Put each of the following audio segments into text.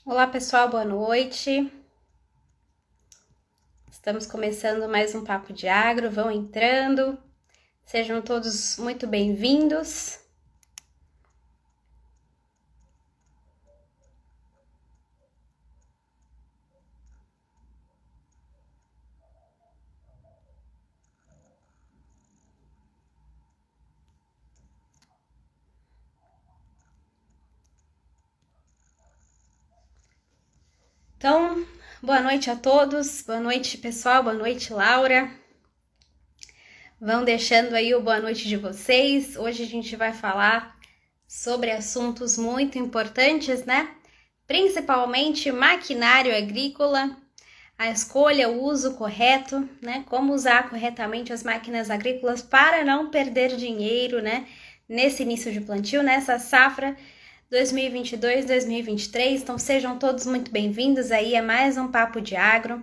Olá pessoal, boa noite. Estamos começando mais um Papo de Agro, vão entrando. Sejam todos muito bem-vindos. Então, boa noite a todos, boa noite pessoal, boa noite Laura. Vão deixando aí o boa noite de vocês. Hoje a gente vai falar sobre assuntos muito importantes, né? Principalmente maquinário agrícola, a escolha, o uso correto, né? Como usar corretamente as máquinas agrícolas para não perder dinheiro, né? Nesse início de plantio, nessa safra 2022-2023. Então sejam todos muito bem-vindos aí a mais um Papo de Agro.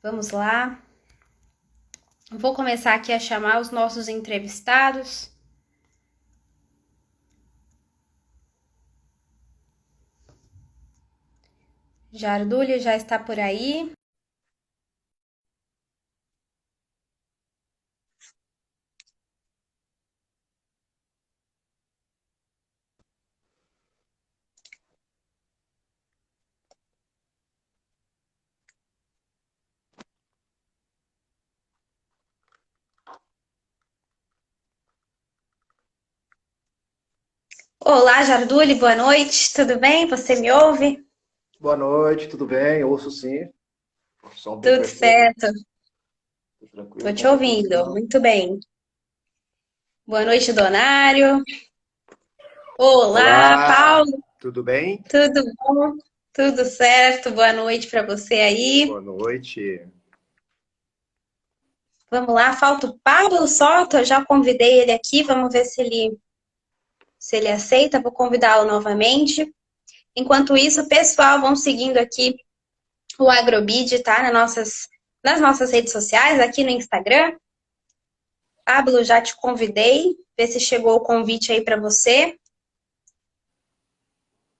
Vamos lá. Vou começar aqui a chamar os nossos entrevistados. Jardulho já está por aí. Olá, Jardulho, boa noite. Tudo bem? Você me ouve? Boa noite, tudo bem? Ouço sim. Só um pouco Tudo perfeito. certo. Tô Tranquilo, te como vai tudo ouvindo. então? Muito bem. Boa noite, Donário. Olá, Olá, Paulo. tudo bem? Tudo bom? Tudo certo? Boa noite para você aí. Boa noite. Vamos lá, falta o Pablo Soto. Eu já convidei ele aqui. Vamos ver se ele aceita. Vou convidá-lo novamente. Enquanto isso, pessoal, vão seguindo aqui o Agrobid, tá? Nas nossas redes sociais, aqui no Instagram. Pablo, já te convidei. Vê se chegou o convite aí para você.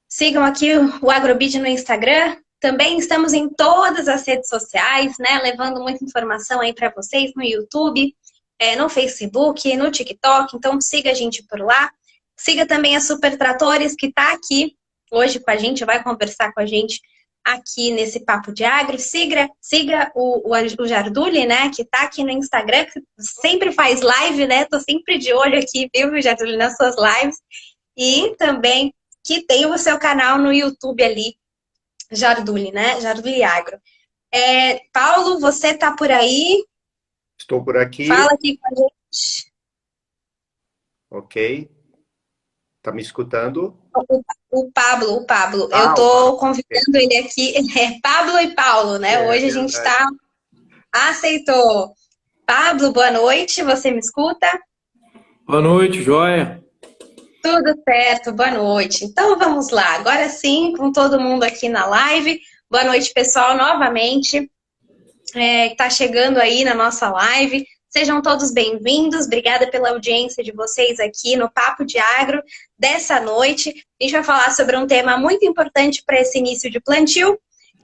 Sigam aqui o Agrobid no Instagram. Também estamos em todas as redes sociais, né? Levando muita informação aí para vocês no YouTube, no Facebook, no TikTok. Então siga a gente por lá. Siga também a Super Tratores, que está aqui hoje com a gente, vai conversar com a gente aqui nesse Papo de Agro. Siga o Jarduli, né? Que está aqui no Instagram, que sempre faz live, né? Tô sempre de olho aqui, viu, Jarduli, nas suas lives. E também que tem o seu canal no YouTube ali, Jarduli, né? Jarduli Agro. Paulo, você tá por aí? Estou por Fala aqui, aqui com a gente. ok? Tá me escutando? O Pablo. Eu O tô Pablo. Ok. convidando ele aqui. É Pablo e Paulo, né? É Hoje a gente verdade. tá. Aceitou. Pablo, boa noite. Você me escuta? Boa noite, joia. Tudo certo, boa noite. Então vamos lá. Agora sim, com todo mundo aqui na live. Boa noite, pessoal, novamente. Que está chegando aí na nossa live. Sejam todos bem-vindos. Obrigada pela audiência de vocês aqui no Papo de Agro dessa noite. A gente vai falar sobre um tema muito importante para esse início de plantio,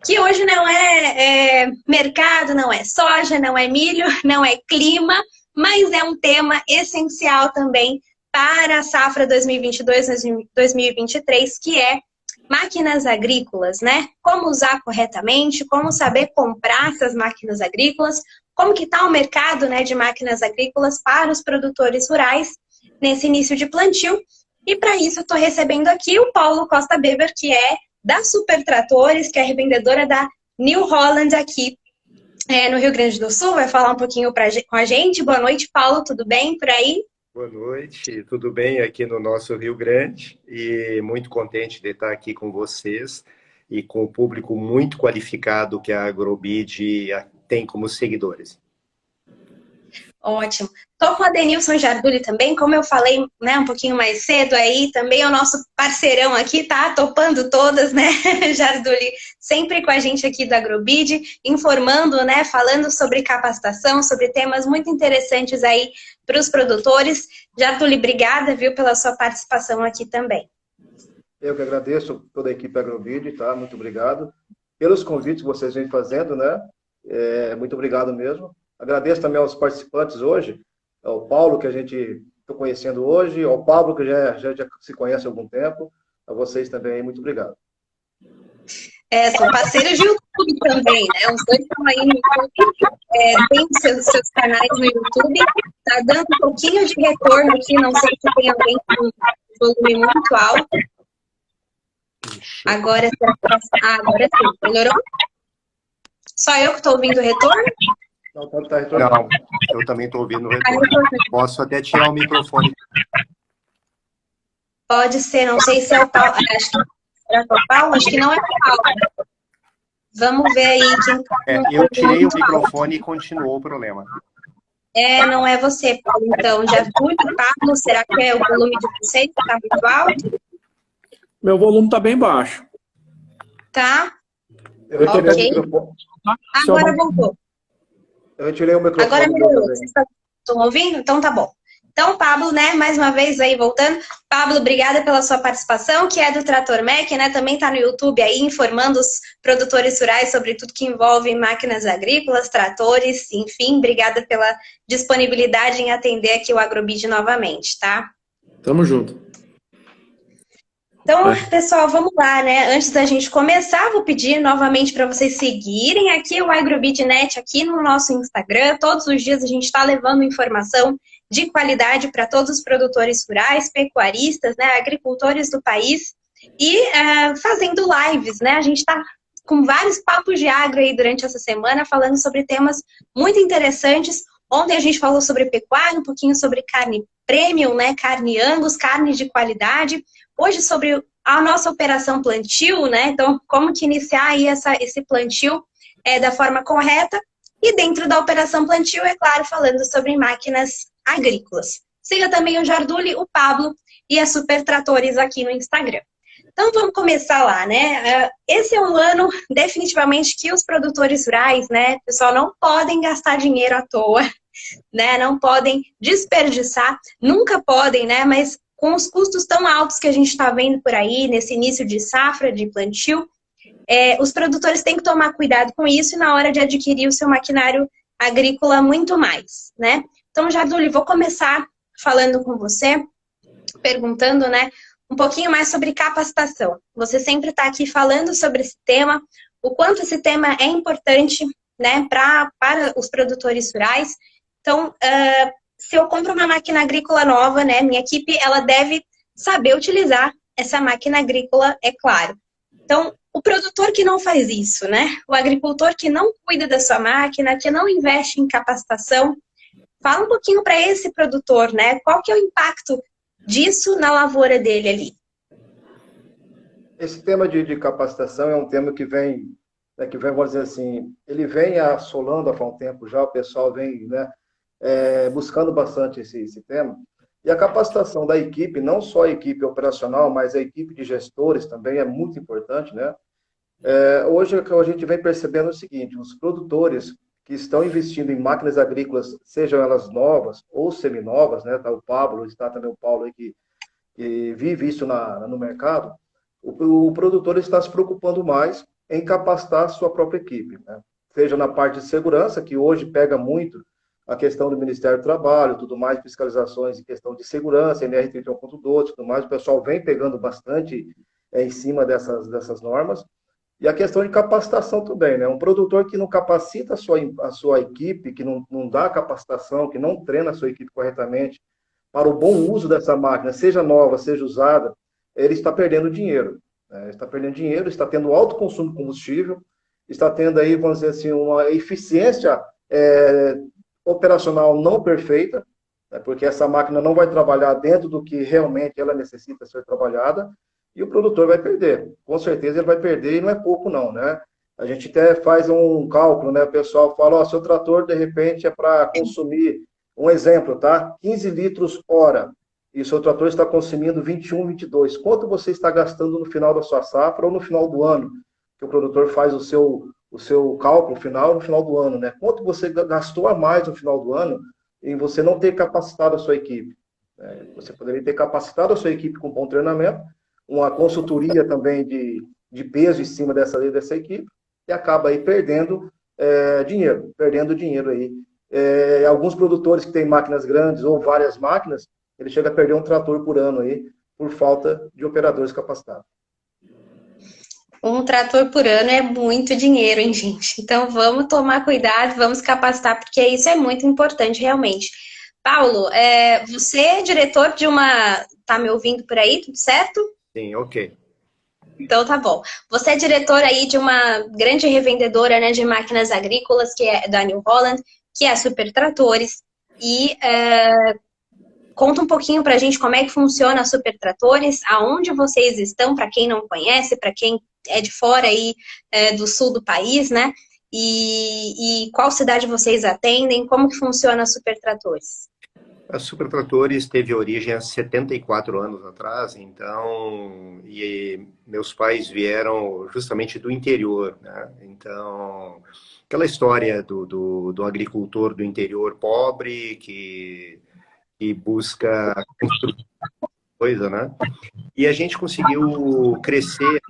que hoje não é mercado, não é soja, não é milho, não é clima, mas é um tema essencial também para a safra 2022-2023, que é máquinas agrícolas, né? Como usar corretamente, como saber comprar essas máquinas agrícolas, como que está o mercado, né, de máquinas agrícolas para os produtores rurais nesse início de plantio. E para isso eu estou recebendo aqui o Paulo Costa Beber, que é da Super Tratores, que é revendedora da New Holland aqui no Rio Grande do Sul, vai falar um pouquinho com a gente. Boa noite, Paulo, tudo bem por aí? Boa noite, tudo bem aqui no nosso Rio Grande e muito contente de estar aqui com vocês e com o público muito qualificado que a Agrobid tem como seguidores. Ótimo. Estou com a Denilson Jarduli também, como eu falei, né, um pouquinho mais cedo aí, também é o nosso parceirão aqui, tá topando todas, né, Jarduli, sempre com a gente aqui do Agrobid, informando, né, falando sobre capacitação, sobre temas muito interessantes aí para os produtores. Jarduli, obrigada, viu, pela sua participação aqui também. Eu que agradeço toda a equipe Agrobid, tá? Muito obrigado pelos convites que vocês vêm fazendo, né? Muito obrigado mesmo. Agradeço também aos participantes hoje, ao Paulo, que a gente está conhecendo hoje, ao Pablo, que já se conhece há algum tempo, a vocês também, muito obrigado. São parceiros de YouTube também, né? Os dois estão aí no YouTube, tem seus canais no YouTube, tá dando um pouquinho de retorno aqui, não sei se tem alguém com volume muito alto. Agora sim, melhorou? Só eu que estou ouvindo o retorno? Não, tá retornando. Não, eu também estou ouvindo o retorno. Posso até tirar o microfone. Pode ser, não sei se é o Paulo. Acho que não é o Paulo. Vamos ver aí quem eu tirei o microfone e continuou o problema. Não é você, Paulo. Então, já fui do Pablo. Será que é o volume de vocês que está muito alto? Meu volume está bem baixo. Tá. Eu retirei Ok. o microfone. Agora voltou. Eu retirei o microfone. Agora melhorou. Vocês estão ouvindo? Então tá bom. Então, Pablo, né, mais uma vez aí voltando. Pablo, obrigada pela sua participação, que é do Trator MEC, né? Também está no YouTube aí informando os produtores rurais sobre tudo que envolve máquinas agrícolas, tratores, enfim. Obrigada pela disponibilidade em atender aqui o Agrobid novamente, tá? Tamo junto. Então, pessoal, vamos lá, né? Antes da gente começar, vou pedir novamente para vocês seguirem aqui o AgroBidNet aqui no nosso Instagram. Todos os dias a gente está levando informação de qualidade para todos os produtores rurais, pecuaristas, né, agricultores do país e fazendo lives, né? A gente está com vários papos de agro aí durante essa semana, falando sobre temas muito interessantes. Ontem a gente falou sobre pecuária, um pouquinho sobre carne premium, né? Carne Angus, carne de qualidade. Hoje sobre a nossa operação plantio, né? Então, como que iniciar aí esse plantio da forma correta. E dentro da operação plantio, é claro, falando sobre máquinas agrícolas. Siga também o Jarduli, o Pablo e a Super Tratores aqui no Instagram. Então, vamos começar lá, né? Esse é um ano, definitivamente, que os produtores rurais, né, pessoal, não podem gastar dinheiro à toa, né? Não podem desperdiçar, nunca podem, né? Mas com os custos tão altos que a gente está vendo por aí, nesse início de safra, de plantio, os produtores têm que tomar cuidado com isso e na hora de adquirir o seu maquinário agrícola muito mais, né? Então, Jarduli, vou começar falando com você, perguntando, né, um pouquinho mais sobre capacitação. Você sempre está aqui falando sobre esse tema, o quanto esse tema é importante, né, para os produtores rurais. Então, se eu compro uma máquina agrícola nova, né, minha equipe, ela deve saber utilizar essa máquina agrícola, é claro. Então, o produtor que não faz isso, né, o agricultor que não cuida da sua máquina, que não investe em capacitação, fala um pouquinho para esse produtor, né, qual que é o impacto disso na lavoura dele ali? Esse tema de capacitação é um tema que vem, vamos dizer assim, ele vem assolando há um tempo já, o pessoal vem, né, buscando bastante esse tema. E a capacitação da equipe, não só a equipe operacional, mas a equipe de gestores também é muito importante, né? Hoje a gente vem percebendo o seguinte, os produtores que estão investindo em máquinas agrícolas, sejam elas novas ou seminovas, né? Tá o Pablo, está também o Paulo aí que vive isso no mercado, o produtor está se preocupando mais em capacitar a sua própria equipe, né? Seja na parte de segurança, que hoje pega muito a questão do Ministério do Trabalho, tudo mais, fiscalizações em questão de segurança, NR31.12, tudo mais, o pessoal vem pegando bastante em cima dessas normas. E a questão de capacitação também, né? Um produtor que não capacita a sua equipe, que não dá capacitação, que não treina a sua equipe corretamente para o bom uso dessa máquina, seja nova, seja usada, ele está perdendo dinheiro, né? Está perdendo dinheiro, está tendo alto consumo de combustível, está tendo aí, vamos dizer assim, uma eficiência operacional não perfeita, né? Porque essa máquina não vai trabalhar dentro do que realmente ela necessita ser trabalhada, e o produtor vai perder. Com certeza ele vai perder, e não é pouco não, né? A gente até faz um cálculo, né? O pessoal fala, seu trator, de repente, é para consumir, um exemplo, tá? 15 litros hora, e o seu trator está consumindo 21, 22. Quanto você está gastando no final da sua safra ou no final do ano? Que o produtor faz o seu cálculo final no final do ano, né? Quanto você gastou a mais no final do ano em você não ter capacitado a sua equipe? Você poderia ter capacitado a sua equipe com bom treinamento, uma consultoria também de peso em cima dessa equipe, e acaba aí perdendo dinheiro aí. Alguns produtores que têm máquinas grandes ou várias máquinas, ele chega a perder um trator por ano aí, por falta de operadores capacitados. Um trator por ano é muito dinheiro, hein, gente? Então vamos tomar cuidado, vamos capacitar, porque isso é muito importante, realmente. Paulo, você é diretor de uma... Tá me ouvindo por aí, tudo certo? Sim, ok. Então tá bom. Você é diretor aí de uma grande revendedora, né, de máquinas agrícolas, que é da New Holland, que é a Super Tratores. E conta um pouquinho pra gente como é que funciona a Super Tratores, aonde vocês estão, para quem não conhece, para quem é de fora aí do sul do país, né? E qual cidade vocês atendem, como que funciona a Super Tratores? A Super Tratores teve origem há 74 anos atrás, então, e meus pais vieram justamente do interior, né? Então, aquela história do agricultor do interior pobre que busca construir coisa, né? E a gente conseguiu crescer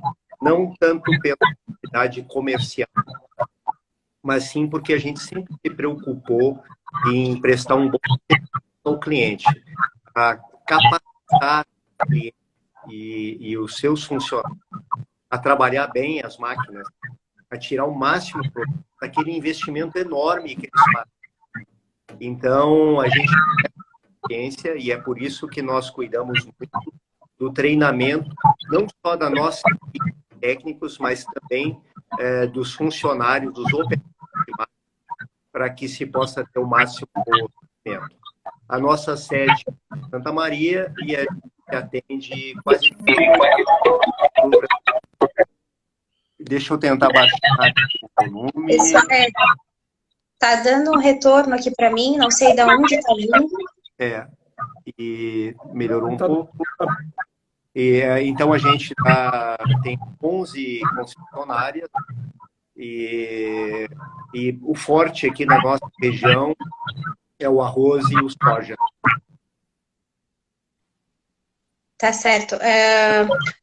não tanto pela atividade comercial, mas sim porque a gente sempre se preocupou em prestar um bom serviço ao cliente, a capacitar o cliente e os seus funcionários a trabalhar bem as máquinas, a tirar o máximo daquele investimento enorme que eles fazem. Então, a gente tem experiência e é por isso que nós cuidamos muito do treinamento, não só da nossa equipe de técnicos, mas também dos funcionários, dos operadores, para que se possa ter o máximo conhecimento. A nossa sede é em Santa Maria e a gente atende quase todo. Deixa eu tentar baixar o volume. Pessoal, tá dando um retorno aqui para mim, não sei de onde tá vindo. E melhorou um pouco. Então a gente tem 11 concessionárias e o forte aqui na nossa região é o arroz e o soja. Tá certo.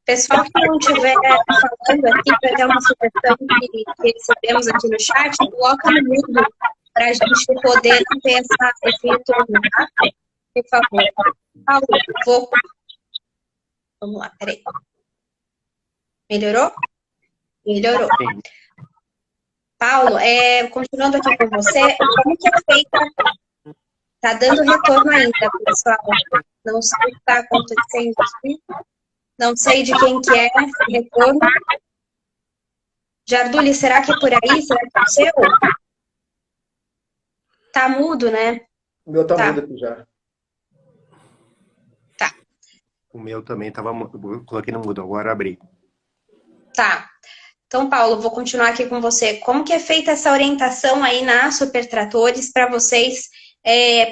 Pessoal que não estiver falando aqui, para ter uma sugestão que recebemos aqui no chat, coloca no mudo para a gente poder ter esse retorno, tá? Por favor. Paulo, vamos lá, peraí. Melhorou? Melhorou. Sim. Paulo, continuando aqui com você, como que é feita... Tá dando retorno ainda, pessoal. Não sei o que está acontecendo aqui. Não sei de quem que é esse retorno. Jarduli, será que é por aí? Será que é o seu? Tá mudo, né? O meu tá mudo aqui já. Tá. O meu também estava... Coloquei no mudo, agora abri. Tá. Então, Paulo, vou continuar aqui com você. Como que é feita essa orientação aí na Super Tratores para vocês...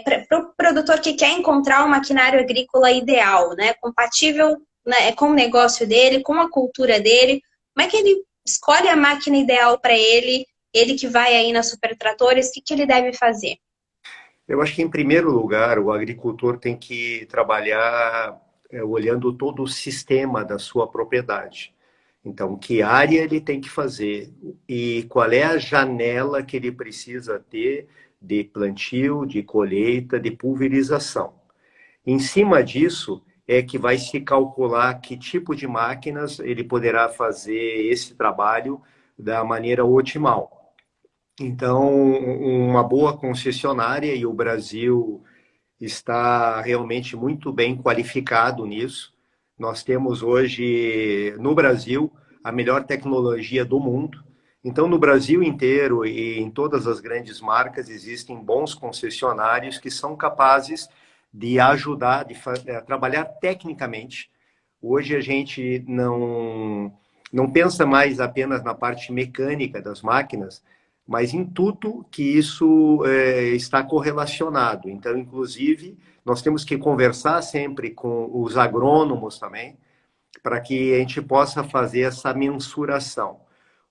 para o produtor que quer encontrar um maquinário agrícola ideal, né, compatível, né, com o negócio dele, com a cultura dele, como é que ele escolhe a máquina ideal para ele que vai aí na Super Tratores, o que ele deve fazer? Eu acho que, em primeiro lugar, o agricultor tem que trabalhar olhando todo o sistema da sua propriedade. Então, que área ele tem que fazer e qual é a janela que ele precisa ter de plantio, de colheita, de pulverização. Em cima disso é que vai se calcular que tipo de máquinas ele poderá fazer esse trabalho da maneira otimal. Então, uma boa concessionária, e o Brasil está realmente muito bem qualificado nisso. Nós temos hoje, no Brasil, a melhor tecnologia do mundo. Então, no Brasil inteiro e em todas as grandes marcas, existem bons concessionários que são capazes de ajudar, a trabalhar tecnicamente. Hoje a gente não pensa mais apenas na parte mecânica das máquinas, mas em tudo que isso está correlacionado. Então, inclusive, nós temos que conversar sempre com os agrônomos também, para que a gente possa fazer essa mensuração.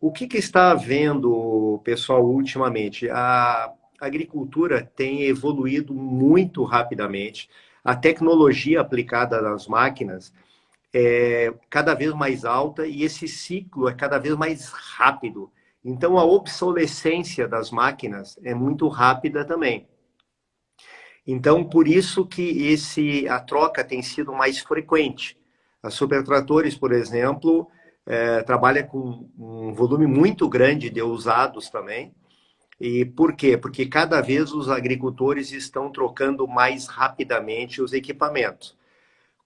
O que está havendo, pessoal, ultimamente? A agricultura tem evoluído muito rapidamente. A tecnologia aplicada nas máquinas é cada vez mais alta e esse ciclo é cada vez mais rápido. Então, a obsolescência das máquinas é muito rápida também. Então, por isso que a troca tem sido mais frequente. A Supertratores, por exemplo, trabalha com um volume muito grande de usados também. E por quê? Porque cada vez os agricultores estão trocando mais rapidamente os equipamentos.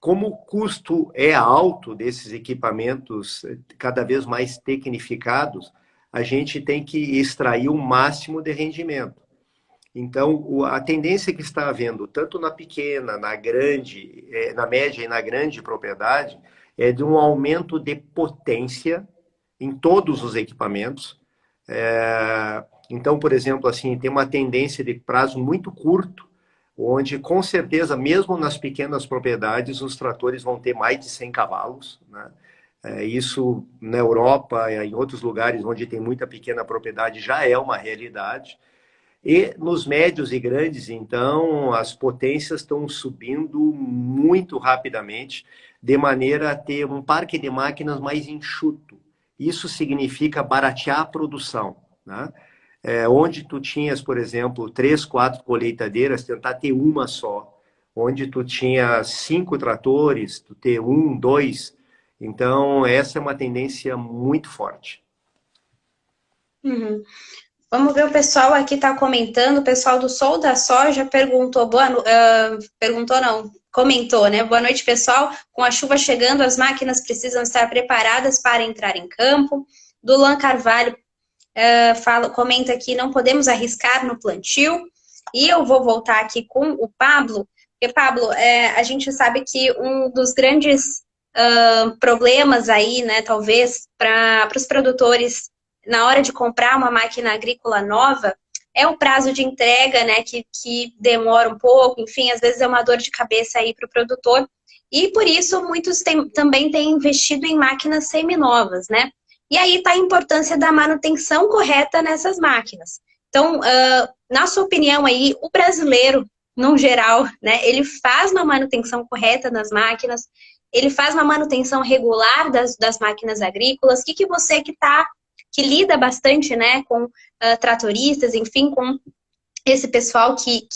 Como o custo é alto desses equipamentos, cada vez mais tecnificados, a gente tem que extrair o máximo de rendimento. Então, a tendência que está havendo, tanto na pequena, na grande, na média e na grande propriedade, é de um aumento de potência em todos os equipamentos. Então, por exemplo, assim, tem uma tendência de prazo muito curto, onde, com certeza, mesmo nas pequenas propriedades, os tratores vão ter mais de 100 cavalos, né? Isso na Europa e em outros lugares onde tem muita pequena propriedade já é uma realidade. E nos médios e grandes, então, as potências estão subindo muito rapidamente, de maneira a ter um parque de máquinas mais enxuto. Isso significa baratear a produção, né? Onde tu tinhas, por exemplo, 3, 4 colheitadeiras, tentar ter uma só. Onde tu tinha 5 tratores, tu ter 1, 2. Então, essa é uma tendência muito forte. Uhum. Vamos ver, o pessoal aqui está comentando, o pessoal do Sol da Soja perguntou, comentou, né? Boa noite, pessoal. Com a chuva chegando, as máquinas precisam estar preparadas para entrar em campo. Dulan Carvalho comenta aqui, não podemos arriscar no plantio. E eu vou voltar aqui com o Pablo, porque, Pablo, a gente sabe que um dos grandes problemas aí, né, talvez, para os produtores na hora de comprar uma máquina agrícola nova, é o prazo de entrega, né, que demora um pouco, enfim, às vezes é uma dor de cabeça aí para o produtor, e por isso muitos também têm investido em máquinas seminovas, né, e aí está a importância da manutenção correta nessas máquinas. Então, na sua opinião aí, o brasileiro, no geral, né, ele faz uma manutenção correta nas máquinas, ele faz uma manutenção regular das máquinas agrícolas, o que você que lida bastante, né, com tratoristas, enfim, com esse pessoal que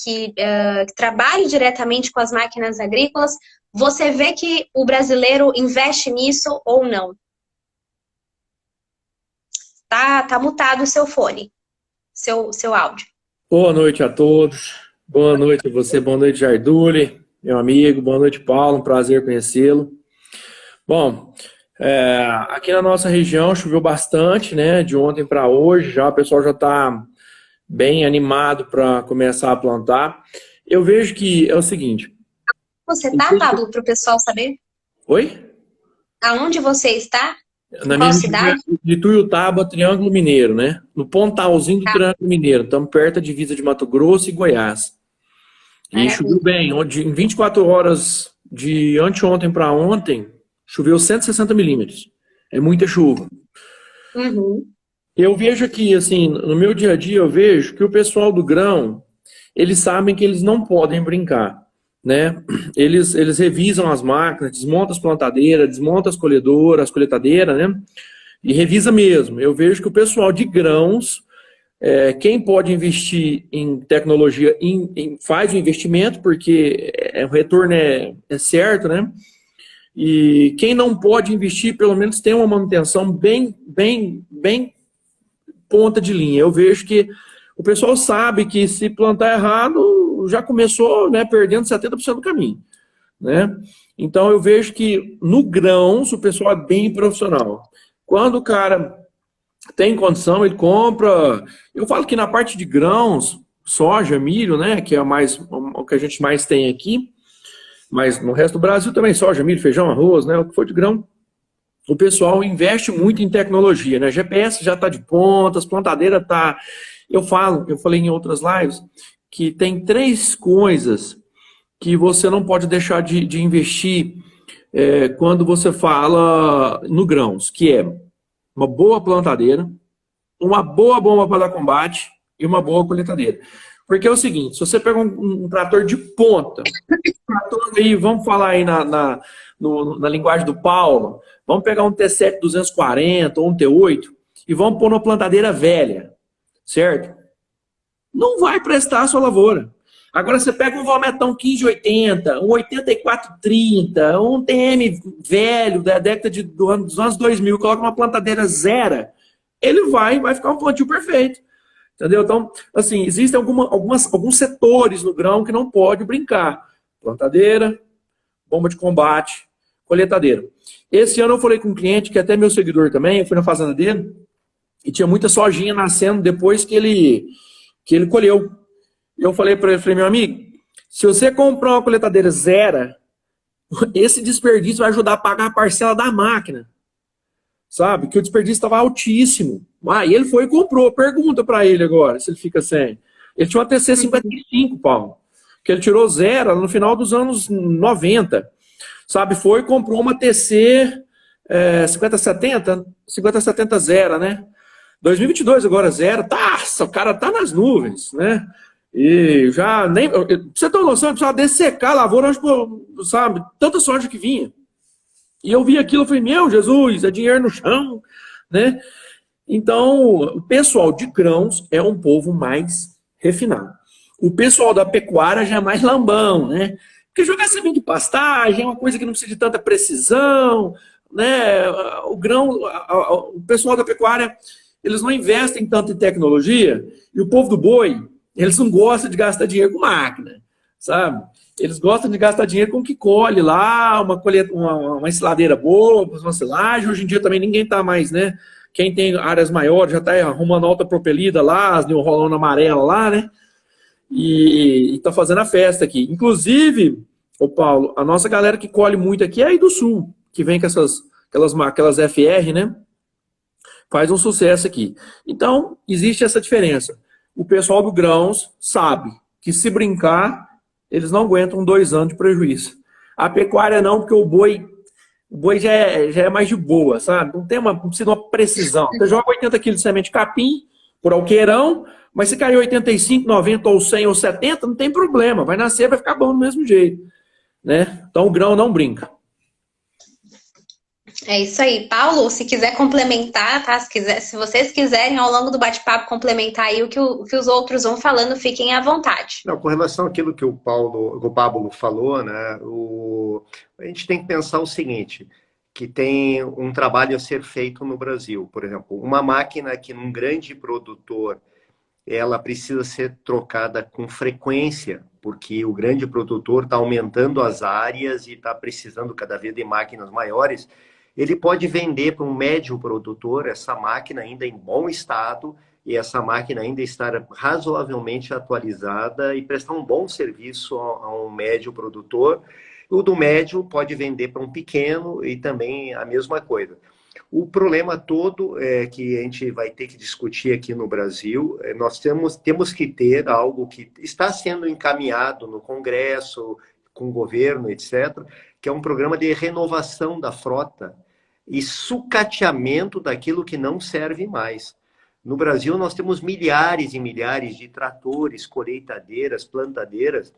trabalha diretamente com as máquinas agrícolas, você vê que o brasileiro investe nisso ou não? Tá mutado o seu fone, seu áudio. Boa noite a todos. Boa noite a você, boa noite, Jarduli, meu amigo. Boa noite, Paulo. Um prazer conhecê-lo. Bom, aqui na nossa região choveu bastante, né? De ontem para hoje, já o pessoal já está bem animado para começar a plantar. Eu vejo que é o seguinte. Você tá, Pablo, para o pessoal saber? Oi? Aonde você está? Na Qual minha cidade? De Tuiutaba, Triângulo Mineiro, né? No pontalzinho do Triângulo Mineiro. Estamos perto da divisa de Mato Grosso e Goiás. E choveu bem. Em 24 horas de anteontem para ontem, choveu 160 milímetros. É muita chuva. Uhum. Eu vejo aqui, assim, no meu dia a dia, eu vejo que o pessoal do grão, eles sabem que eles não podem brincar, né? Eles revisam as máquinas, desmontam as plantadeiras, desmontam as colheitadeiras, né? E revisa mesmo. Eu vejo que o pessoal de grãos, quem pode investir em tecnologia, faz o investimento, porque o retorno é certo, né? E quem não pode investir, pelo menos tem uma manutenção bem ponta de linha. Eu vejo que o pessoal sabe que se plantar errado, já começou, né, perdendo 70% do caminho, né? Então eu vejo que no grãos o pessoal é bem profissional. Quando o cara tem condição, ele compra. Eu falo que na parte de grãos, soja, milho, né, que é o que a gente mais tem aqui, mas no resto do Brasil também, soja, milho, feijão, arroz, né, o que for de grão, o pessoal investe muito em tecnologia, né? GPS já está de ponta, as plantadeiras tá. Eu falei em outras lives que tem 3 coisas que você não pode deixar de investir quando você fala no grãos, que é uma boa plantadeira, uma boa bomba para dar combate e uma boa colheitadeira. Porque é o seguinte, se você pega um trator de ponta, trator aí, vamos falar aí na linguagem do Paulo, vamos pegar um T7 240 ou um T8 e vamos pôr numa plantadeira velha, certo? Não vai prestar a sua lavoura. Agora você pega um Valmetão 1580, um 8430, um TM velho da década dos anos 2000, coloca uma plantadeira zero, ele vai ficar um plantio perfeito. Entendeu? Então, assim, existem alguns setores no grão que não pode brincar. Plantadeira, bomba de combate, colheitadeira. Esse ano eu falei com um cliente, que é até meu seguidor também, eu fui na fazenda dele, e tinha muita sojinha nascendo depois que ele colheu. Eu falei para ele, meu amigo, se você comprar uma colheitadeira zero, esse desperdício vai ajudar a pagar a parcela da máquina. Sabe? Que o desperdício estava altíssimo. E ele foi e comprou. Pergunta para ele agora, se ele fica sem. Ele tinha uma TC55, Paulo, que ele tirou zero no final dos anos 90. Sabe? Foi e comprou uma TC 5070 zero, né? 2022 agora zero. O cara tá nas nuvens, né? E já nem... Pra você ter uma noção, ele precisava dessecar a lavoura, sabe? Tanta soja que vinha. E eu vi aquilo e falei, meu Jesus, é dinheiro no chão, né? Então, o pessoal de grãos é um povo mais refinado. O pessoal da pecuária já é mais lambão, né? Porque jogar semente de pastagem é uma coisa que não precisa de tanta precisão, né? O pessoal da pecuária, eles não investem tanto em tecnologia, e o povo do boi, eles não gostam de gastar dinheiro com máquina, sabe? Eles gostam de gastar dinheiro com o que colhe lá, uma ensiladeira boa, uma silagem. Hoje em dia também ninguém está mais, né? Quem tem áreas maiores já está arrumando alta propelida lá, as New Holland amarela lá, né? E está fazendo a festa aqui. Inclusive, ô Paulo, a nossa galera que colhe muito aqui é aí do Sul, que vem com aquelas FR, né? Faz um sucesso aqui. Então, existe essa diferença. O pessoal do grãos sabe que se brincar, eles não aguentam 2 anos de prejuízo. A pecuária não, porque o boi já é mais de boa, sabe? Não precisa de uma precisão. Você joga 80 quilos de semente de capim por alqueirão, mas se cair 85, 90 ou 100 ou 70, não tem problema. Vai nascer, vai ficar bom do mesmo jeito, né? Então o grão não brinca. É isso aí. Paulo, se quiser complementar, tá? Se vocês quiserem, ao longo do bate-papo, complementar aí o que os outros vão falando, fiquem à vontade. Não, com relação àquilo que o Pablo falou, né? A gente tem que pensar o seguinte, que tem um trabalho a ser feito no Brasil. Por exemplo, uma máquina que num grande produtor, ela precisa ser trocada com frequência, porque o grande produtor está aumentando as áreas e está precisando cada vez de máquinas maiores. Ele pode vender para um médio produtor essa máquina ainda em bom estado e essa máquina ainda estar razoavelmente atualizada e prestar um bom serviço a um médio produtor. O do médio pode vender para um pequeno e também a mesma coisa. O problema todo é que a gente vai ter que discutir aqui no Brasil. Nós temos que ter algo que está sendo encaminhado no Congresso, com o governo, etc., que é um programa de renovação da frota e sucateamento daquilo que não serve mais. No Brasil, nós temos milhares e milhares de tratores, colheitadeiras, plantadeiras,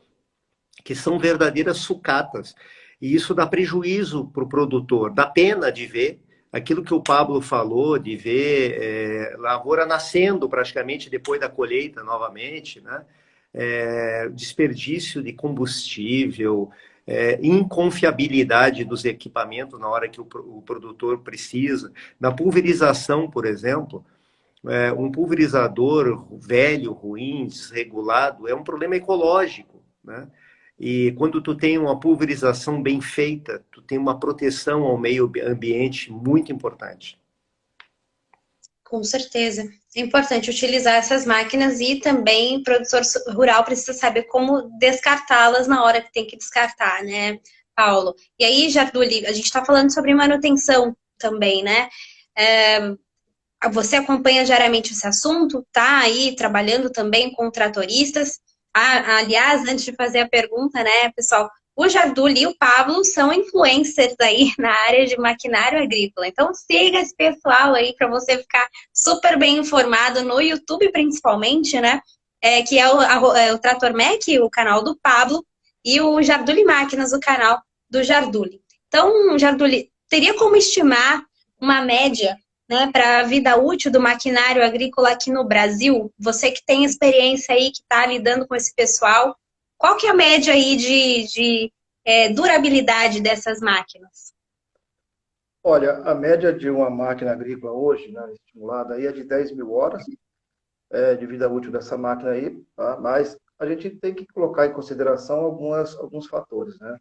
que são verdadeiras sucatas. E isso dá prejuízo para o produtor. Dá pena de ver aquilo que o Pablo falou, de ver lavoura nascendo praticamente depois da colheita novamente, né? Desperdício de combustível, inconfiabilidade dos equipamentos na hora que o produtor precisa. Na pulverização, por exemplo, um pulverizador velho, ruim, desregulado, é um problema ecológico, né? E quando tu tem uma pulverização bem feita, tu tem uma proteção ao meio ambiente muito importante. Com certeza. É importante utilizar essas máquinas e também o produtor rural precisa saber como descartá-las na hora que tem que descartar, né, Paulo? E aí, Jarduli, a gente está falando sobre manutenção também, né? Você acompanha diariamente esse assunto, tá aí trabalhando também com tratoristas. Aliás, antes de fazer a pergunta, né, pessoal, o Jarduli e o Pablo são influencers aí na área de maquinário agrícola. Então, siga esse pessoal aí para você ficar super bem informado no YouTube, principalmente, né? que é o Trator Mac, o canal do Pablo, e o Jarduli Máquinas, o canal do Jarduli. Então, Jarduli, teria como estimar uma média, né, para a vida útil do maquinário agrícola aqui no Brasil? Você que tem experiência aí, que está lidando com esse pessoal, qual que é a média aí de durabilidade dessas máquinas? Olha, a média de uma máquina agrícola hoje, né, estimulada, aí é de 10 mil horas de vida útil dessa máquina aí, tá? Mas a gente tem que colocar em consideração alguns fatores, né?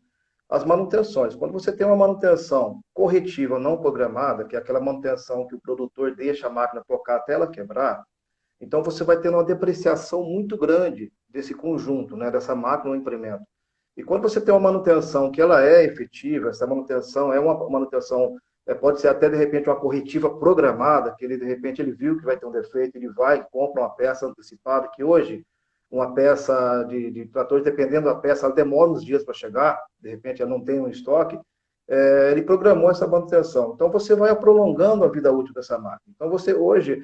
As manutenções. Quando você tem uma manutenção corretiva não programada, que é aquela manutenção que o produtor deixa a máquina tocar até ela quebrar, então você vai ter uma depreciação muito grande desse conjunto, né, dessa máquina ou implemento. E quando você tem uma manutenção que ela é efetiva, essa manutenção é uma manutenção, pode ser até de repente uma corretiva programada, que ele de repente ele viu que vai ter um defeito, ele vai e compra uma peça antecipada, que hoje uma peça de trator, dependendo da peça, ela demora uns dias para chegar, de repente ela não tem um estoque, ele programou essa manutenção. Então você vai prolongando a vida útil dessa máquina. Então você hoje,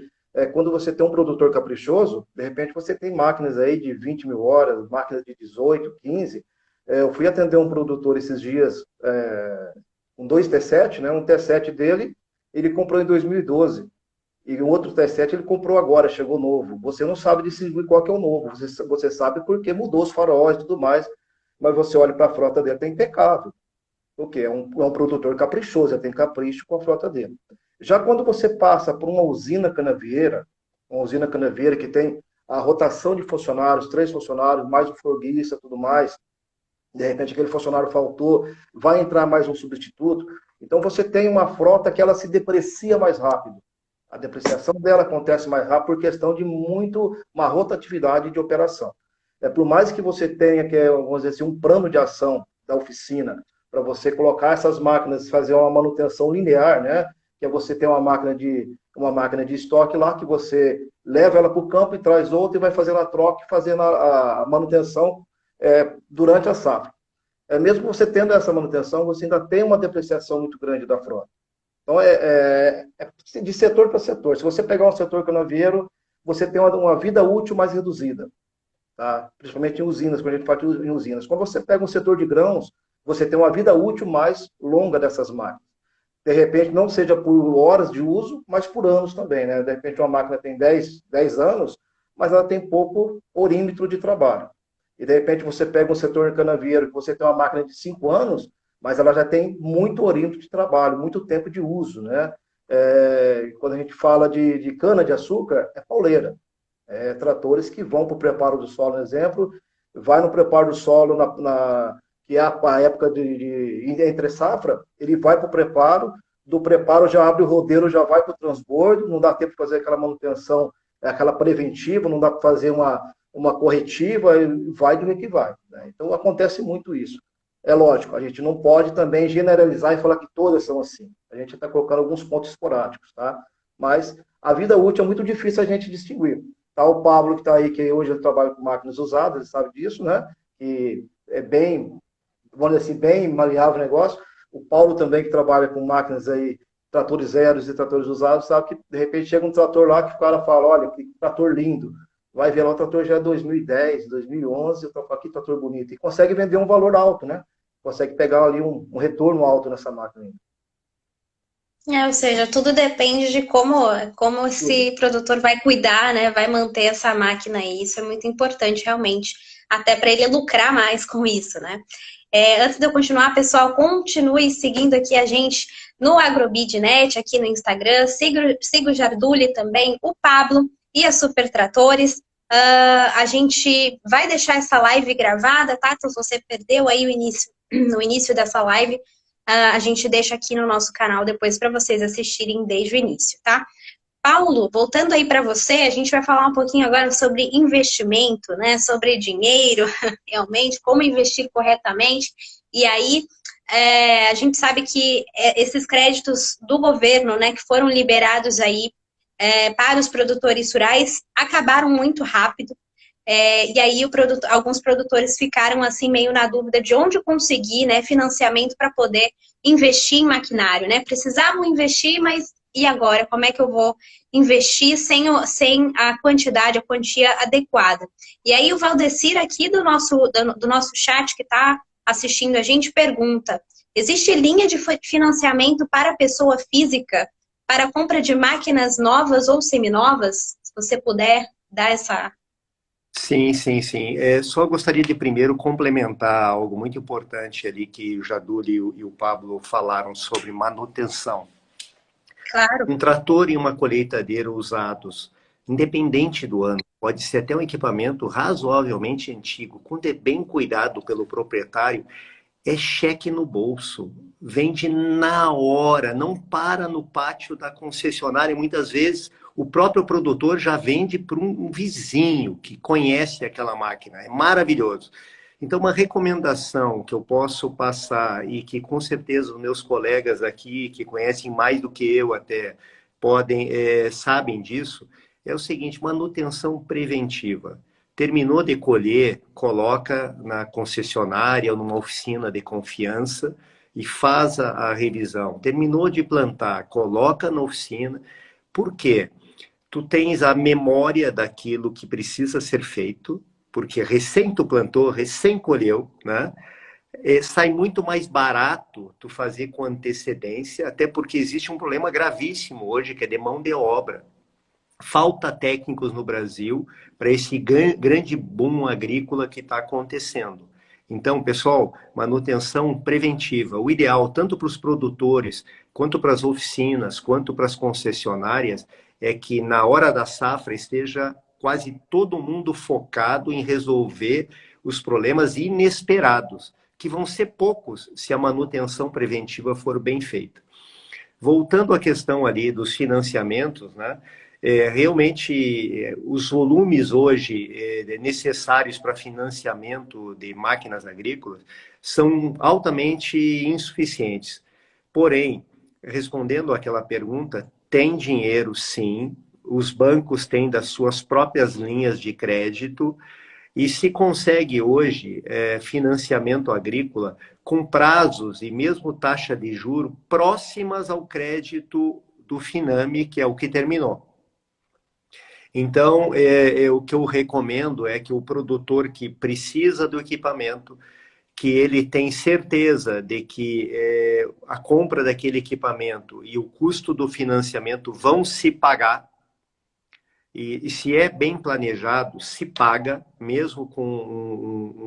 quando você tem um produtor caprichoso, de repente você tem máquinas aí de 20 mil horas, máquinas de 18, 15. Eu fui atender um produtor esses dias com 2 T7, né? Um T7 dele, ele comprou em 2012. E o outro T7 ele comprou agora, chegou novo. Você não sabe distinguir qual que é o novo. Você sabe porque mudou os faróis e tudo mais. Mas você olha para a frota dele, tá impecável. O quê? É um produtor caprichoso, ele tem capricho com a frota dele. Já quando você passa por uma usina canavieira que tem a rotação de funcionários, 3 funcionários, mais o florguista, tudo mais, de repente aquele funcionário faltou, vai entrar mais um substituto, então você tem uma frota que ela se deprecia mais rápido. A depreciação dela acontece mais rápido por questão de uma rotatividade de operação. Por mais que você tenha, vamos dizer assim, um plano de ação da oficina, para você colocar essas máquinas, fazer uma manutenção linear, né? Que é você ter uma máquina de estoque lá, que você leva ela para o campo e traz outra e vai fazendo a troca e fazendo a manutenção durante a safra. Mesmo você tendo essa manutenção, você ainda tem uma depreciação muito grande da frota. Então, de setor para setor. Se você pegar um setor canavieiro, você tem uma vida útil mais reduzida. Tá? Principalmente em usinas, quando a gente fala em usinas. Quando você pega um setor de grãos, você tem uma vida útil mais longa dessas máquinas. De repente, não seja por horas de uso, mas por anos também. Né? De repente, uma máquina tem 10 anos, mas ela tem pouco orímetro de trabalho. E, de repente, você pega um setor canavieiro, que você tem uma máquina de 5 anos, mas ela já tem muito orímetro de trabalho, muito tempo de uso. Né? Quando a gente fala de cana-de-açúcar, é pauleira. Tratores que vão para o preparo do solo, por exemplo, vai no preparo do solo, que é a época entre safra, ele vai para o preparo, do preparo já abre o rodeiro, já vai para o transbordo, não dá tempo de fazer aquela manutenção, aquela preventiva, não dá para fazer uma corretiva, vai do que vai. Né? Então, acontece muito isso. É lógico, a gente não pode também generalizar e falar que todas são assim. A gente está colocando alguns pontos esporádicos, tá? Mas a vida útil é muito difícil a gente distinguir. Tá o Pablo que está aí, que hoje ele trabalha com máquinas usadas, ele sabe disso, né? Que é bem, vamos dizer assim, bem maleável o negócio. O Paulo também, que trabalha com máquinas aí, tratores zeros e tratores usados, sabe que de repente chega um trator lá que o cara fala, olha, que trator lindo. Vai ver lá, o trator já é 2010, 2011, aqui trator bonito. E consegue vender um valor alto, né? Consegue pegar ali um retorno alto nessa máquina ainda. Ou seja, tudo depende de como esse produtor vai cuidar, né? Vai manter essa máquina aí. Isso é muito importante, realmente. Até para ele lucrar mais com isso, né? Antes de eu continuar, pessoal, continue seguindo aqui a gente no AgroBidNet, aqui no Instagram. Siga o Jarduli também, o Pablo e a Super Tratores. A gente vai deixar essa live gravada, tá? Então, se você perdeu aí no início dessa live, a gente deixa aqui no nosso canal depois para vocês assistirem desde o início, tá? Paulo, voltando aí para você, a gente vai falar um pouquinho agora sobre investimento, né? Sobre dinheiro, realmente, como investir corretamente. E aí, a gente sabe que esses créditos do governo, né, que foram liberados aí para os produtores rurais, acabaram muito rápido. E aí alguns produtores ficaram assim meio na dúvida de onde conseguir, né, financiamento para poder investir em maquinário, né? Precisavam investir, mas e agora? Como é que eu vou investir sem a quantidade, a quantia adequada? E aí o Valdecir aqui do nosso chat que está assistindo a gente pergunta, existe linha de financiamento para pessoa física para compra de máquinas novas ou seminovas? Se você puder dar essa... Sim, sim, sim. Só gostaria de primeiro complementar algo muito importante ali que o Jaduli e o Pablo falaram sobre manutenção. Claro. Um trator e uma colheitadeira usados, independente do ano, pode ser até um equipamento razoavelmente antigo, quando é bem cuidado pelo proprietário, é cheque no bolso, vende na hora, não para no pátio da concessionária. Muitas vezes o próprio produtor já vende para um vizinho que conhece aquela máquina. É maravilhoso. Então, uma recomendação que eu posso passar e que com certeza os meus colegas aqui, que conhecem mais do que eu até, sabem disso, é o seguinte, manutenção preventiva. Terminou de colher, coloca na concessionária ou numa oficina de confiança e faz a revisão. Terminou de plantar, coloca na oficina. Por quê? Tu tens a memória daquilo que precisa ser feito, porque recém tu plantou, recém colheu, né? Sai muito mais barato tu fazer com antecedência, até porque existe um problema gravíssimo hoje, que é de mão de obra. Falta técnicos no Brasil para esse grande boom agrícola que está acontecendo. Então, pessoal, manutenção preventiva. O ideal, tanto para os produtores, quanto para as oficinas, quanto para as concessionárias, é que na hora da safra esteja quase todo mundo focado em resolver os problemas inesperados, que vão ser poucos se a manutenção preventiva for bem feita. Voltando à questão ali dos financiamentos, né? Realmente, os volumes hoje necessários para financiamento de máquinas agrícolas são altamente insuficientes. Porém, respondendo àquela pergunta, tem dinheiro sim, os bancos têm das suas próprias linhas de crédito e se consegue hoje financiamento agrícola com prazos e mesmo taxa de juro próximas ao crédito do Finame, que é o que terminou. Então, o que eu recomendo é que o produtor que precisa do equipamento, que ele tem certeza de que a compra daquele equipamento e o custo do financiamento vão se pagar, e se é bem planejado, se paga, mesmo com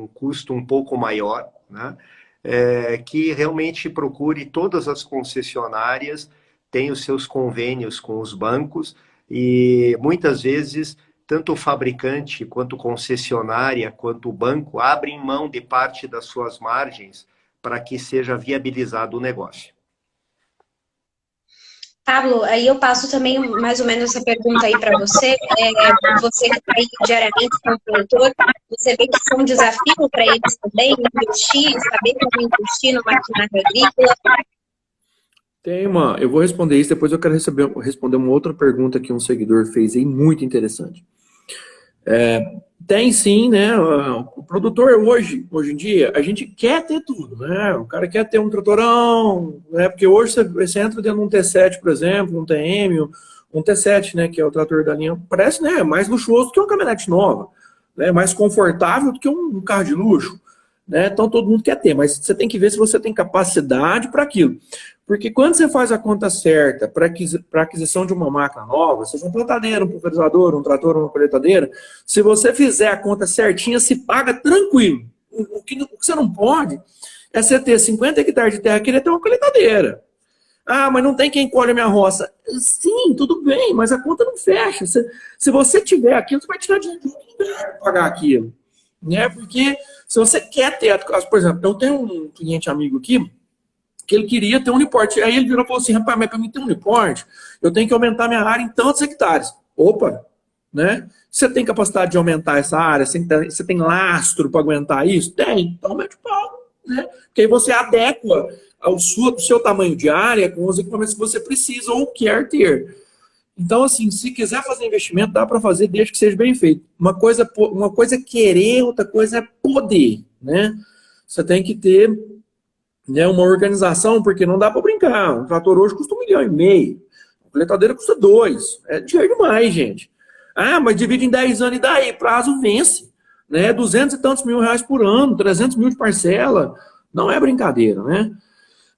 um custo um pouco maior, né? Que realmente procure todas as concessionárias, tem os seus convênios com os bancos, e muitas vezes, tanto o fabricante, quanto concessionária, quanto o banco, abrem mão de parte das suas margens para que seja viabilizado o negócio. Pablo, aí eu passo também mais ou menos essa pergunta aí para você. Você que está aí diariamente com o produtor, você vê que isso é um desafio para eles também, investir, saber como investir no maquinário agrícola? Eu vou responder isso, depois eu quero responder uma outra pergunta que um seguidor fez aí, muito interessante. Tem sim, né? O produtor hoje em dia, a gente quer ter tudo, né? O cara quer ter um tratorão, né? Porque hoje você entra dentro de um T7, por exemplo, um TM, um T7, né? Que é o trator da linha, parece, né? Mais luxuoso do que uma caminhonete nova, né? Mais confortável do que um carro de luxo, né? Então todo mundo quer ter, mas você tem que ver se você tem capacidade para aquilo. Porque quando você faz a conta certa para aquisição de uma máquina nova, seja uma plantadeira, um pulverizador, um trator, uma colheitadeira, se você fizer a conta certinha, se paga tranquilo. O que você não pode é você ter 50 hectares de terra e querer ter uma colheitadeira. Ah, mas não tem quem colhe a minha roça. Sim, tudo bem, mas a conta não fecha. Se você tiver aquilo, você vai tirar dinheiro de outro lugar para pagar aquilo. Né? Porque se você quer ter... Por exemplo, eu tenho um cliente amigo aqui, que ele queria ter um uniporte. Aí ele virou e falou assim, rapaz, mas para mim ter um uniporte, eu tenho que aumentar minha área em tantos hectares. Opa, né? Você tem capacidade de aumentar essa área? Você tem lastro para aguentar isso? Tem, então mete o pau, né? Porque aí você adequa ao seu tamanho de área com os equipamentos que você precisa ou quer ter. Então, assim, se quiser fazer investimento, dá para fazer desde que seja bem feito. Uma coisa é querer, outra coisa é poder, né? Você tem que ter, né, uma organização, porque não dá para brincar. Um trator hoje custa 1,5 milhão. coletadeira custa 2. É dinheiro demais, gente. Ah, mas divide em 10 anos e daí? Prazo vence. Né? 200 e tantos mil reais por ano, 300 mil de parcela. Não é brincadeira, né?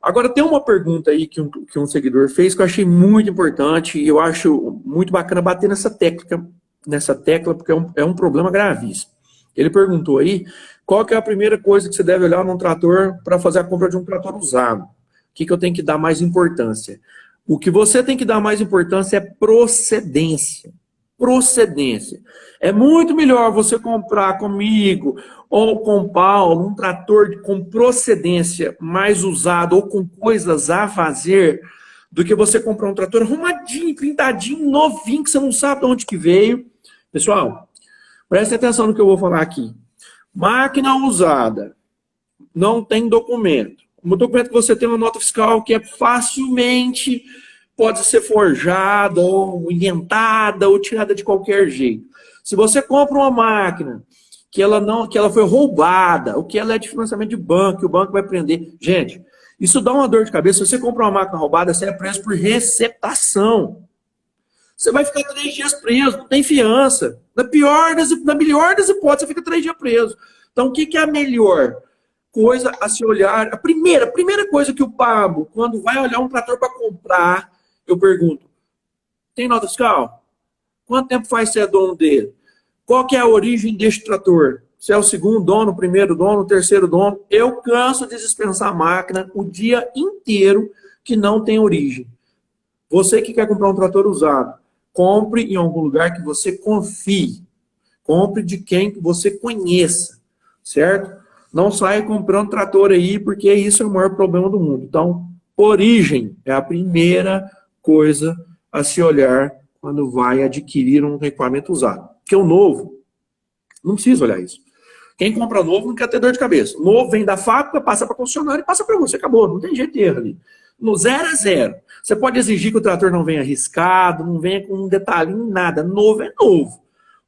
Agora, tem uma pergunta aí que um seguidor fez que eu achei muito importante e eu acho muito bacana bater nessa tecla porque é um problema gravíssimo. Ele perguntou aí qual que é a primeira coisa que você deve olhar num trator para fazer a compra de um trator usado. O que eu tenho que dar mais importância? O que você tem que dar mais importância é procedência. Procedência. É muito melhor você comprar comigo ou com o Paulo um trator com procedência mais usado ou com coisas a fazer do que você comprar um trator arrumadinho, pintadinho, novinho, que você não sabe de onde que veio. Pessoal, preste atenção no que eu vou falar aqui. Máquina usada, não tem documento. O documento que você tem uma nota fiscal que é facilmente pode ser forjada ou inventada ou tirada de qualquer jeito. Se você compra uma máquina que ela foi roubada, ou que ela é de financiamento de banco, que o banco vai prender. Gente, isso dá uma dor de cabeça. Se você compra uma máquina roubada, você é preso por receptação. Você vai ficar 3 dias preso, não tem fiança. Na melhor das hipóteses, você fica 3 dias preso. Então, o que é a melhor coisa a se olhar? A primeira coisa que o Pablo, quando vai olhar um trator para comprar, eu pergunto, tem nota fiscal? Quanto tempo faz que você é dono dele? Qual que é a origem deste trator? Se é o segundo dono, o primeiro dono, o terceiro dono. Eu canso de dispensar a máquina o dia inteiro que não tem origem. Você que quer comprar um trator usado, compre em algum lugar que você confie. Compre de quem você conheça, certo? Não saia comprando trator aí, porque isso é o maior problema do mundo. Então, origem é a primeira coisa a se olhar quando vai adquirir um equipamento usado. Porque o novo, não precisa olhar isso. Quem compra novo não quer ter dor de cabeça. O novo vem da fábrica, passa para concessionário e passa para você. Acabou, não tem jeito de erro ali. No 0 a 0. Você pode exigir que o trator não venha riscado, não venha com um detalhinho, nada. Novo é novo.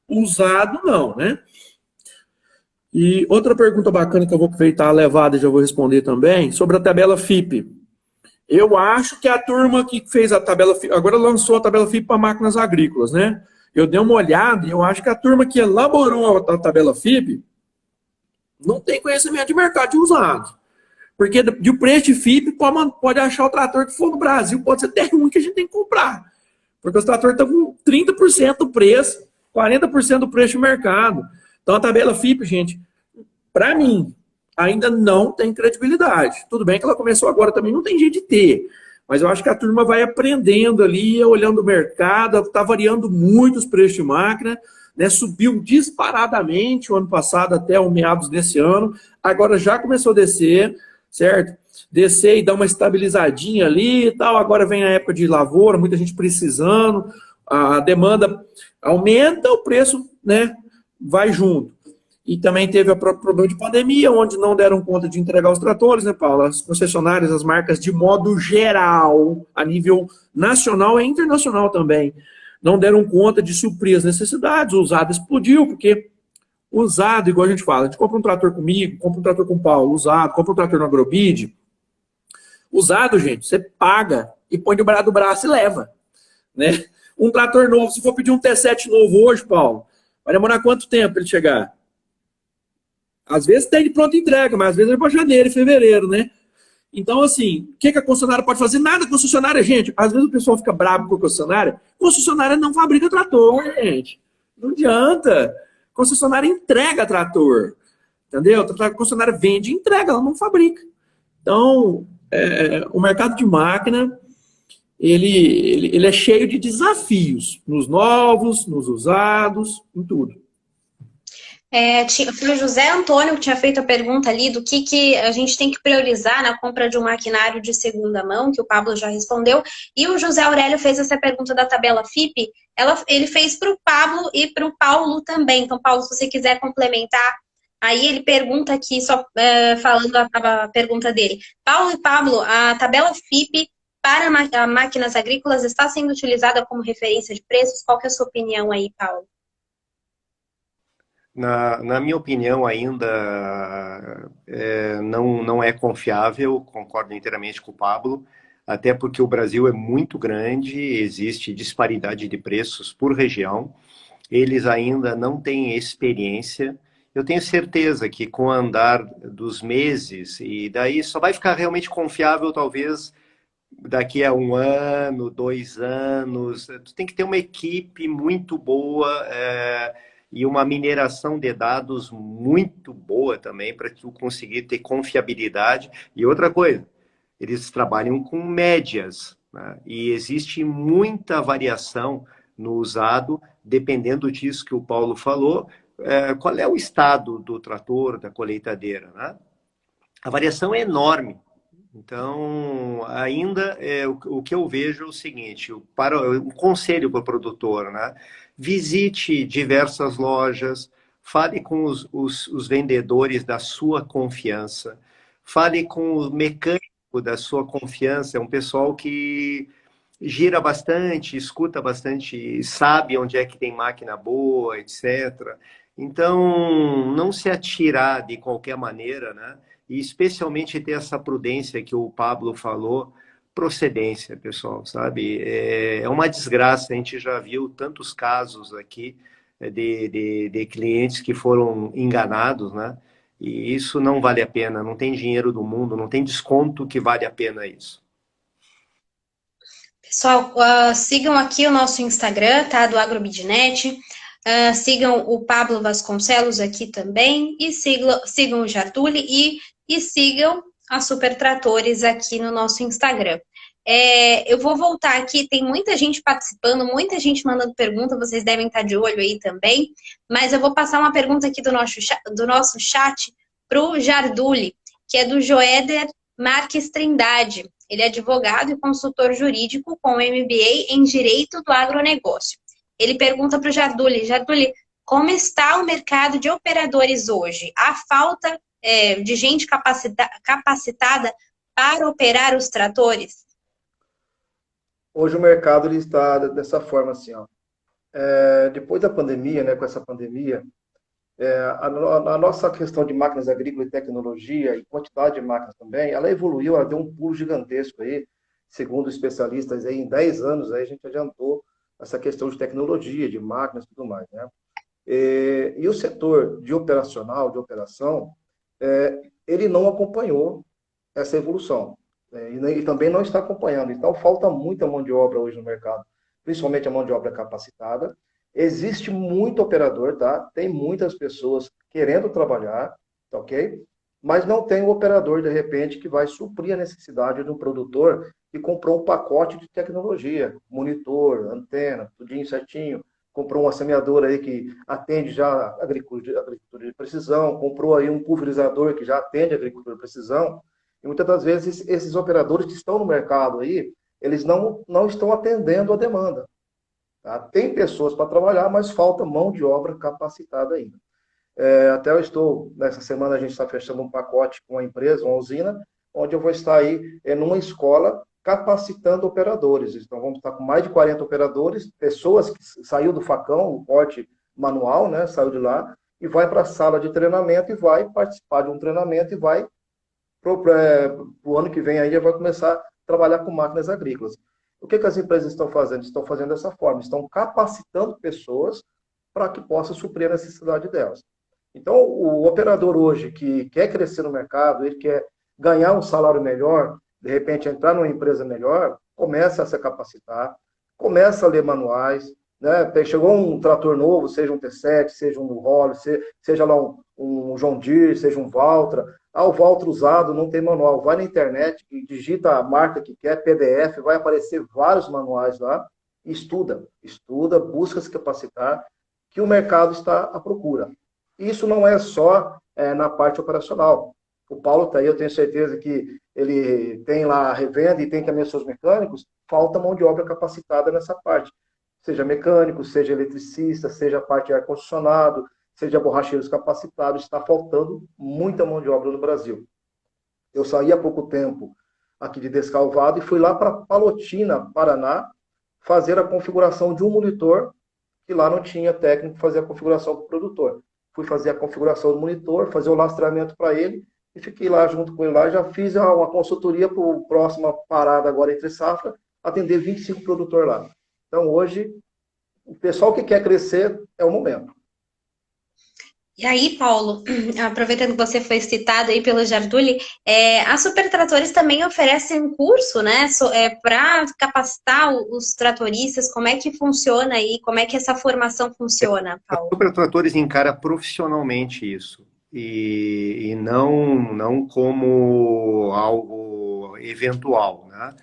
Usado, não, né? E outra pergunta bacana que eu vou aproveitar a levada e já vou responder também, sobre a tabela FIP. Eu acho que a turma que fez a tabela FIP, agora lançou a tabela FIP para máquinas agrícolas, né? Eu dei uma olhada e eu acho que a turma que elaborou a tabela FIP não tem conhecimento de mercado de usados. Porque de preço de FIP pode achar o trator que for no Brasil, pode ser até ruim que a gente tem que comprar. Porque os tratores estão com 30% do preço, 40% do preço do mercado. Então a tabela FIP, gente, para mim, ainda não tem credibilidade. Tudo bem que ela começou agora também, não tem jeito de ter. Mas eu acho que a turma vai aprendendo ali, olhando o mercado, está variando muito os preços de máquina, né? Subiu disparadamente o ano passado até o meados desse ano, agora já começou a descer, certo? Descer e dar uma estabilizadinha ali e tal, agora vem a época de lavoura, muita gente precisando, a demanda aumenta, o preço, né, vai junto. E também teve o próprio problema de pandemia, onde não deram conta de entregar os tratores, né, Paulo? As concessionárias, as marcas, de modo geral, a nível nacional e internacional também, não deram conta de suprir as necessidades. O usado explodiu, porque usado, igual a gente fala, a gente compra um trator comigo, compra um trator com o Paulo, usado, compra um trator no Agrobid. Usado, gente, você paga e põe debaixo do braço e leva, né? Um trator novo, se for pedir um T7 novo hoje, Paulo, vai demorar quanto tempo para ele chegar? Às vezes tem de pronta entrega, mas às vezes é para janeiro e fevereiro, né? Então, assim, o que a concessionária pode fazer? Nada. Concessionária, gente, às vezes o pessoal fica bravo com a concessionária. Concessionária não fabrica trator, gente. Não adianta. Concessionária entrega trator. Entendeu? A concessionária vende e entrega, ela não fabrica. Então, o mercado de máquina, ele é cheio de desafios. Nos novos, nos usados, em tudo. Foi o José Antônio que tinha feito a pergunta ali do que a gente tem que priorizar na compra de um maquinário de segunda mão, que o Pablo já respondeu, e o José Aurélio fez essa pergunta da tabela FIP, ele fez para o Pablo e para o Paulo também. Então, Paulo, se você quiser complementar, aí ele pergunta aqui, só falando a pergunta dele. Paulo e Pablo, a tabela FIP para máquinas agrícolas está sendo utilizada como referência de preços? Qual que é a sua opinião aí, Paulo? Na minha opinião, ainda não é confiável, concordo inteiramente com o Pablo. até porque o Brasil é muito grande, existe disparidade de preços por região, eles ainda não têm experiência. Eu tenho certeza que com o andar dos meses, e daí só vai ficar realmente confiável, talvez, daqui a 1 ano, 2 anos. Tu tem que ter uma equipe muito boa, e uma mineração de dados muito boa também, para tu conseguir ter confiabilidade. E outra coisa, eles trabalham com médias, né? E existe muita variação no usado, dependendo disso que o Paulo falou, qual é o estado do trator, da colheitadeira, né? A variação é enorme. Então, ainda o que eu vejo é o seguinte, um conselho para o produtor, né? Visite diversas lojas, fale com os vendedores da sua confiança, fale com o mecânico da sua confiança, é um pessoal que gira bastante, escuta bastante, sabe onde é que tem máquina boa, etc. Então, não se atirar de qualquer maneira, né? E especialmente ter essa prudência que o Pablo falou, procedência, pessoal, sabe? É uma desgraça, a gente já viu tantos casos aqui de clientes que foram enganados, né? E isso não vale a pena, não tem dinheiro do mundo, não tem desconto que vale a pena isso. Pessoal, sigam aqui o nosso Instagram, tá? Do AgroBidnet. Sigam o Pablo Vasconcelos aqui também. E sigam o Jarduli e sigam a Super Tratores aqui no nosso Instagram. Eu vou voltar aqui, tem muita gente participando, muita gente mandando pergunta, vocês devem estar de olho aí também. Mas eu vou passar uma pergunta aqui do nosso chat para o Jarduli, que é do Joéder Marques Trindade. Ele é advogado e consultor jurídico com MBA em Direito do Agronegócio. Ele pergunta para o Jarduli, como está o mercado de operadores hoje? Há falta de gente capacitada para operar os tratores? Hoje o mercado ele está dessa forma assim, ó. Depois da pandemia, né, com essa pandemia, a nossa questão de máquinas agrícolas e tecnologia e quantidade de máquinas também, ela evoluiu, ela deu um pulo gigantesco aí, segundo especialistas, aí, em 10 anos aí, a gente adiantou essa questão de tecnologia, de máquinas e tudo mais, né? E o setor de operação, ele não acompanhou essa evolução, e também não está acompanhando. Então, falta muita mão de obra hoje no mercado, principalmente a mão de obra capacitada. Existe muito operador, tá? Tem muitas pessoas querendo trabalhar, tá ok? Mas não tem o operador, de repente, que vai suprir a necessidade do produtor que comprou um pacote de tecnologia, monitor, antena, tudinho certinho, comprou uma semeadora aí que atende já agricultura de precisão, comprou aí um pulverizador que já atende agricultura de precisão, e muitas das vezes esses operadores que estão no mercado aí, eles não estão atendendo a demanda. Tá? Tem pessoas para trabalhar, mas falta mão de obra capacitada ainda. Até nessa semana a gente está fechando um pacote com uma empresa, uma usina, onde eu vou estar aí numa escola capacitando operadores. Então vamos estar com mais de 40 operadores, pessoas que saiu do facão, o corte manual, né, saiu de lá, e vai para a sala de treinamento e vai participar de um treinamento e vai para o ano que vem aí vai começar a trabalhar com máquinas agrícolas. O que as empresas estão fazendo? Estão fazendo dessa forma, estão capacitando pessoas para que possa suprir a necessidade delas. Então, o operador hoje que quer crescer no mercado, ele quer ganhar um salário melhor, de repente entrar numa empresa melhor, começa a se capacitar, começa a ler manuais, né? Chegou um trator novo, seja um T7, seja um Rolls, seja lá um John Deere, seja um Valtra. O Valtra usado não tem manual. Vai na internet, digita a marca que quer, PDF, vai aparecer vários manuais lá, e estuda, busca se capacitar, que o mercado está à procura. Isso não é só na parte operacional. O Paulo está aí, eu tenho certeza que ele tem lá a revenda e tem também seus mecânicos, falta mão de obra capacitada nessa parte. Seja mecânico, seja eletricista, seja a parte de ar-condicionado, seja borracheiros capacitados, está faltando muita mão de obra no Brasil. Eu saí há pouco tempo aqui de Descalvado e fui lá para Palotina, Paraná, fazer a configuração de um monitor, que lá não tinha técnico para fazer a configuração para o produtor. Fui fazer a configuração do monitor, fazer o lastreamento para ele, e fiquei lá junto com ele lá, já fiz uma consultoria para a próxima parada agora entre safra, atender 25 produtores lá. Então hoje, o pessoal que quer crescer é o momento. E aí, Paulo, aproveitando que você foi citado aí pelo Jarduli, a Super Tratores também oferece um curso, né, para capacitar os tratoristas. Como é que funciona aí? Como é que essa formação funciona, A Paulo? Super Tratores encara profissionalmente isso e não como algo eventual, né?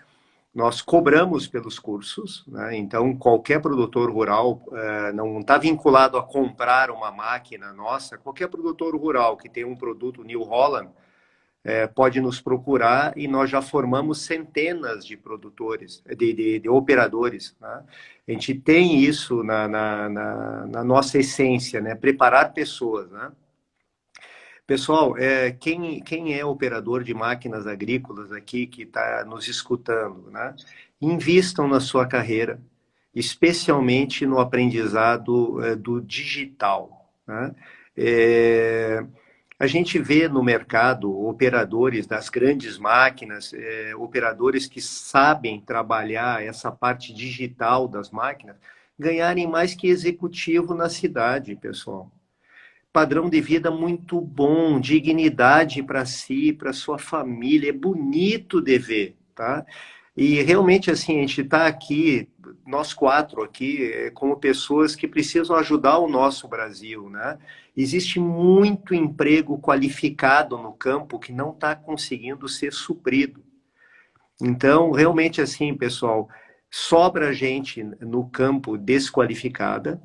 Nós cobramos pelos cursos, né? Então qualquer produtor rural não está vinculado a comprar uma máquina nossa. Qualquer produtor rural que tem um produto New Holland pode nos procurar e nós já formamos centenas de produtores, de operadores, né? A gente tem isso na nossa essência, né? Preparar pessoas, né? Pessoal, quem é operador de máquinas agrícolas aqui que está nos escutando, né? Invistam na sua carreira, especialmente no aprendizado do digital, né? A gente vê no mercado operadores das grandes máquinas, operadores que sabem trabalhar essa parte digital das máquinas, ganharem mais que executivo na cidade, pessoal. Padrão de vida muito bom, dignidade para si, para sua família, é bonito de ver, tá? E realmente, assim, a gente está aqui, nós quatro aqui, como pessoas que precisam ajudar o nosso Brasil, né? Existe muito emprego qualificado no campo que não está conseguindo ser suprido. Então, realmente, assim, pessoal, sobra gente no campo desqualificada,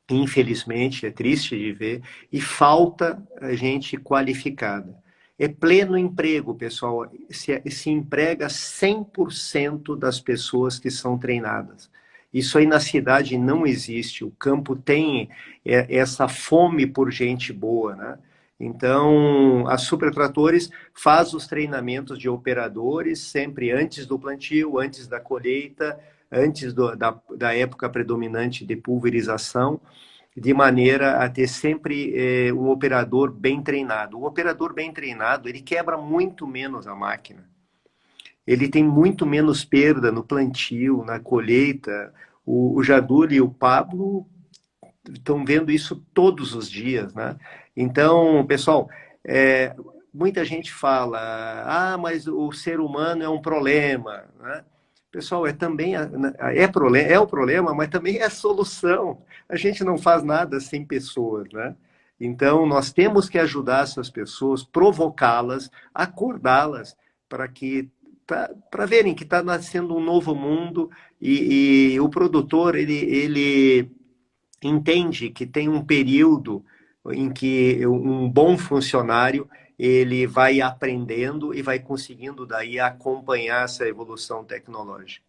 infelizmente, é triste de ver, e falta gente qualificada. É pleno emprego, pessoal. Se emprega 100% das pessoas que são treinadas. Isso aí na cidade não existe. O campo tem essa fome por gente boa, né? Então, a Super Tratores faz os treinamentos de operadores sempre antes do plantio, antes da colheita, antes da época predominante de pulverização, de maneira a ter sempre um operador bem treinado. O operador bem treinado, ele quebra muito menos a máquina. Ele tem muito menos perda no plantio, na colheita. O Jarduli e o Pablo estão vendo isso todos os dias, né? Então, pessoal, muita gente fala, mas o ser humano é um problema, né? Pessoal, é o problema, mas também é a solução. A gente não faz nada sem pessoas, né? Então, nós temos que ajudar essas pessoas, provocá-las, acordá-las para verem que está nascendo um novo mundo e o produtor, ele entende que tem um período em que um bom funcionário ele vai aprendendo e vai conseguindo daí acompanhar essa evolução tecnológica.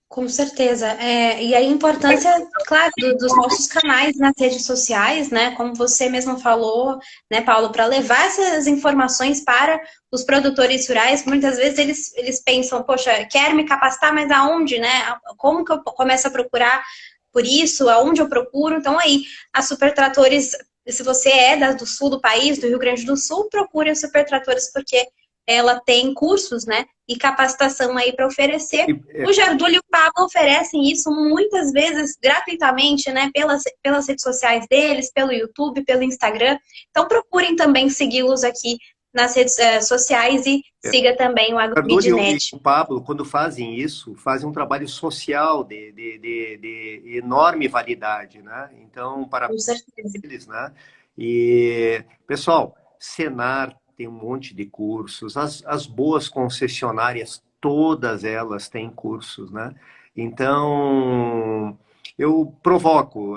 Com certeza. E a importância, claro, dos nossos canais nas redes sociais, né? Como você mesmo falou, né, Paulo, para levar essas informações para os produtores rurais. Muitas vezes eles pensam, poxa, quero me capacitar, mas aonde, né? Como que eu começo a procurar por isso? Aonde eu procuro? Então, aí, a Super Tratores, se você é do sul do país, do Rio Grande do Sul, procure a Super Tratores, porque ela tem cursos, né, e capacitação aí para oferecer. O Jarduli e o Pablo oferecem isso muitas vezes gratuitamente, né, pelas redes sociais deles, pelo YouTube, pelo Instagram. Então procurem também segui-los aqui nas redes sociais e siga também o AgroBidNet. E o Pablo, quando fazem isso, fazem um trabalho social de enorme validade, né? Então, parabéns a eles, né? E, pessoal, Senar tem um monte de cursos, as boas concessionárias, todas elas têm cursos, né? Então, eu provoco,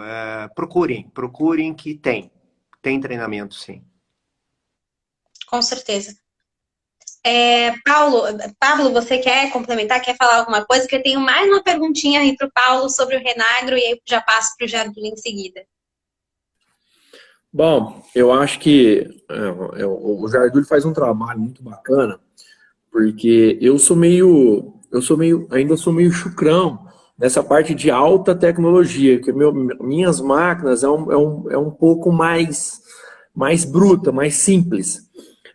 procurem que tem treinamento, sim. Com certeza. Pablo, você quer complementar, quer falar alguma coisa? Que eu tenho mais uma perguntinha aí para o Paulo sobre o Renagro e aí eu já passo para o Jarduli em seguida. Bom, eu acho que o Jarduli faz um trabalho muito bacana, porque ainda sou meio chucrão nessa parte de alta tecnologia, que minhas máquinas é um pouco mais mais bruta, mais simples,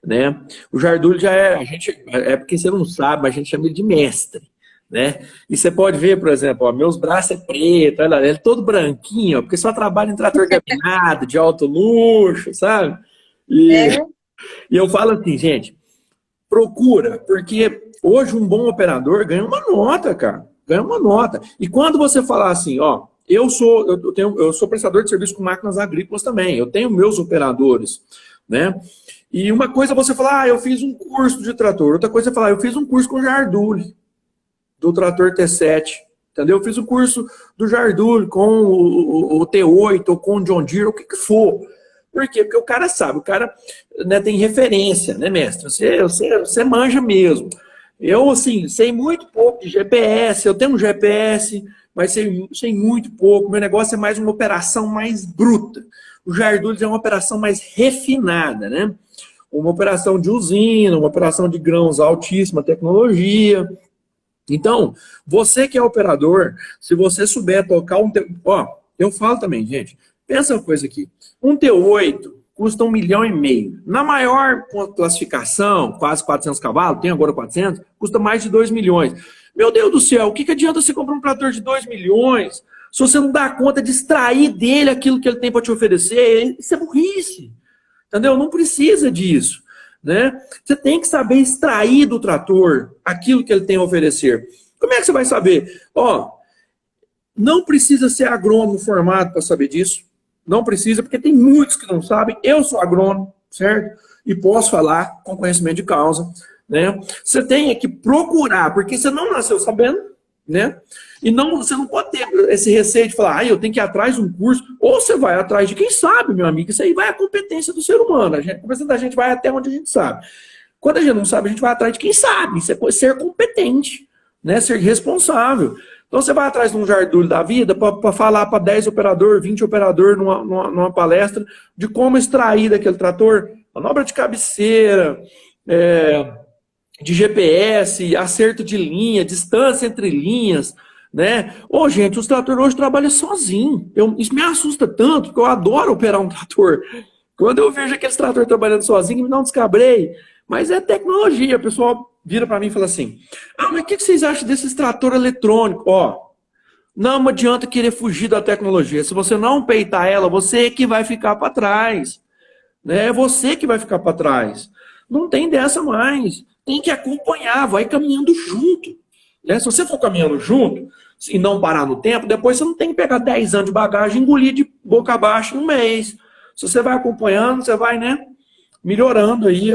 né? O Jardulho já é porque você não sabe, mas a gente chama ele de mestre, né? E você pode ver, por exemplo, ó, meus braços é preto, olha lá, ele é todo branquinho, ó, porque só trabalha em trator cabinado, de alto luxo, sabe? E, É. e eu falo assim, gente, procura, porque hoje um bom operador ganha uma nota, cara. Ganha uma nota. E quando você falar assim, ó, eu sou prestador de serviço com máquinas agrícolas também, eu tenho meus operadores, né? E uma coisa é você falar, eu fiz um curso de trator, outra coisa é falar, eu fiz um curso com o Jardulli, do trator T7, entendeu? Eu fiz o curso do Jardulli com o T8 ou com o John Deere, o que for. Por quê? Porque o cara sabe, o cara, né, tem referência, né, mestre? Você manja mesmo. Eu, assim, sei muito pouco de GPS, eu tenho um GPS, mas sei muito pouco. Meu negócio é mais uma operação mais bruta. O Jardulli é uma operação mais refinada, né? Uma operação de usina, uma operação de grãos altíssima tecnologia. Então, você que é operador, se você souber tocar um... Ó, eu falo também, gente, pensa uma coisa aqui. Um T8 custa 1,5 milhão. Na maior classificação, quase 400 cavalos, tem agora 400, custa mais de 2 milhões. Meu Deus do céu, o que adianta você comprar um trator de 2 milhões se você não dá conta de extrair dele aquilo que ele tem para te oferecer? Isso é burrice, entendeu? Não precisa disso, né? Você tem que saber extrair do trator aquilo que ele tem a oferecer. Como é que você vai saber? Ó, não precisa ser agrônomo formado para saber disso. Não precisa, porque tem muitos que não sabem. Eu sou agrônomo, certo? E posso falar com conhecimento de causa, né? Você tem que procurar, porque você não nasceu sabendo, né? E você não pode ter esse receio de falar, eu tenho que ir atrás de um curso. Ou você vai atrás de quem sabe, meu amigo. Isso aí vai a competência do ser humano. A competência da gente vai até onde a gente sabe. Quando a gente não sabe, a gente vai atrás de quem sabe. Isso é ser competente, né? Ser responsável. Então você vai atrás de um Jardulho da vida para falar para 10 operadores, 20 operadores numa palestra de como extrair daquele trator manobra de cabeceira, de GPS, acerto de linha, distância entre linhas, né? Ô, gente, os tratores hoje trabalham sozinhos. Isso me assusta tanto, porque eu adoro operar um trator. Quando eu vejo aqueles tratores trabalhando sozinhos, me dá um descabrei. Mas é tecnologia. O pessoal vira para mim e fala assim, mas o que vocês acham desses tratores eletrônicos? Ó, não adianta querer fugir da tecnologia. Se você não peitar ela, você é que vai ficar para trás. Né? É você que vai ficar para trás. Não tem dessa mais. Tem que acompanhar, vai caminhando junto. Né? Se você for caminhando junto e não parar no tempo, depois você não tem que pegar 10 anos de bagagem e engolir de boca abaixo em um mês. Se você vai acompanhando, você vai, né, melhorando aí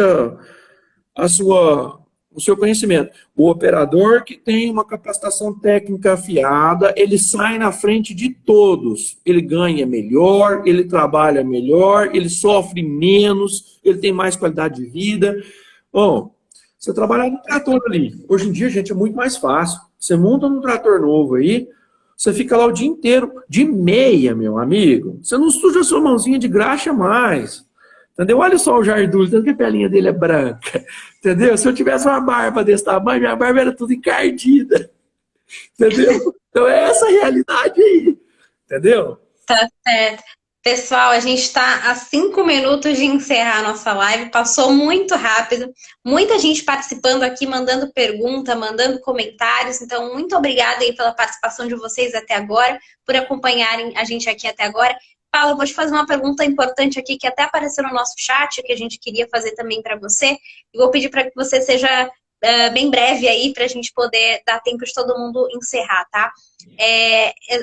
o seu conhecimento. O operador que tem uma capacitação técnica afiada, ele sai na frente de todos. Ele ganha melhor, ele trabalha melhor, ele sofre menos, ele tem mais qualidade de vida. Bom, você trabalhar no trator ali. Hoje em dia, gente, é muito mais fácil. Você monta um trator novo aí, você fica lá o dia inteiro, de meia, meu amigo. Você não suja a sua mãozinha de graxa mais. Entendeu? Olha só o Jardulho, tanto que a pelinha dele é branca. Entendeu? Se eu tivesse uma barba desse tamanho, minha barba era tudo encardida. Entendeu? Então é essa a realidade aí. Entendeu? Tá certo. Pessoal, a gente está a 5 minutos de encerrar a nossa live, passou muito rápido, muita gente participando aqui, mandando pergunta, mandando comentários, então muito obrigada aí pela participação de vocês até agora, por acompanharem a gente aqui até agora. Paulo, eu vou te fazer uma pergunta importante aqui, que até apareceu no nosso chat, que a gente queria fazer também para você, e vou pedir para que você seja bem breve aí, para a gente poder dar tempo de todo mundo encerrar, tá?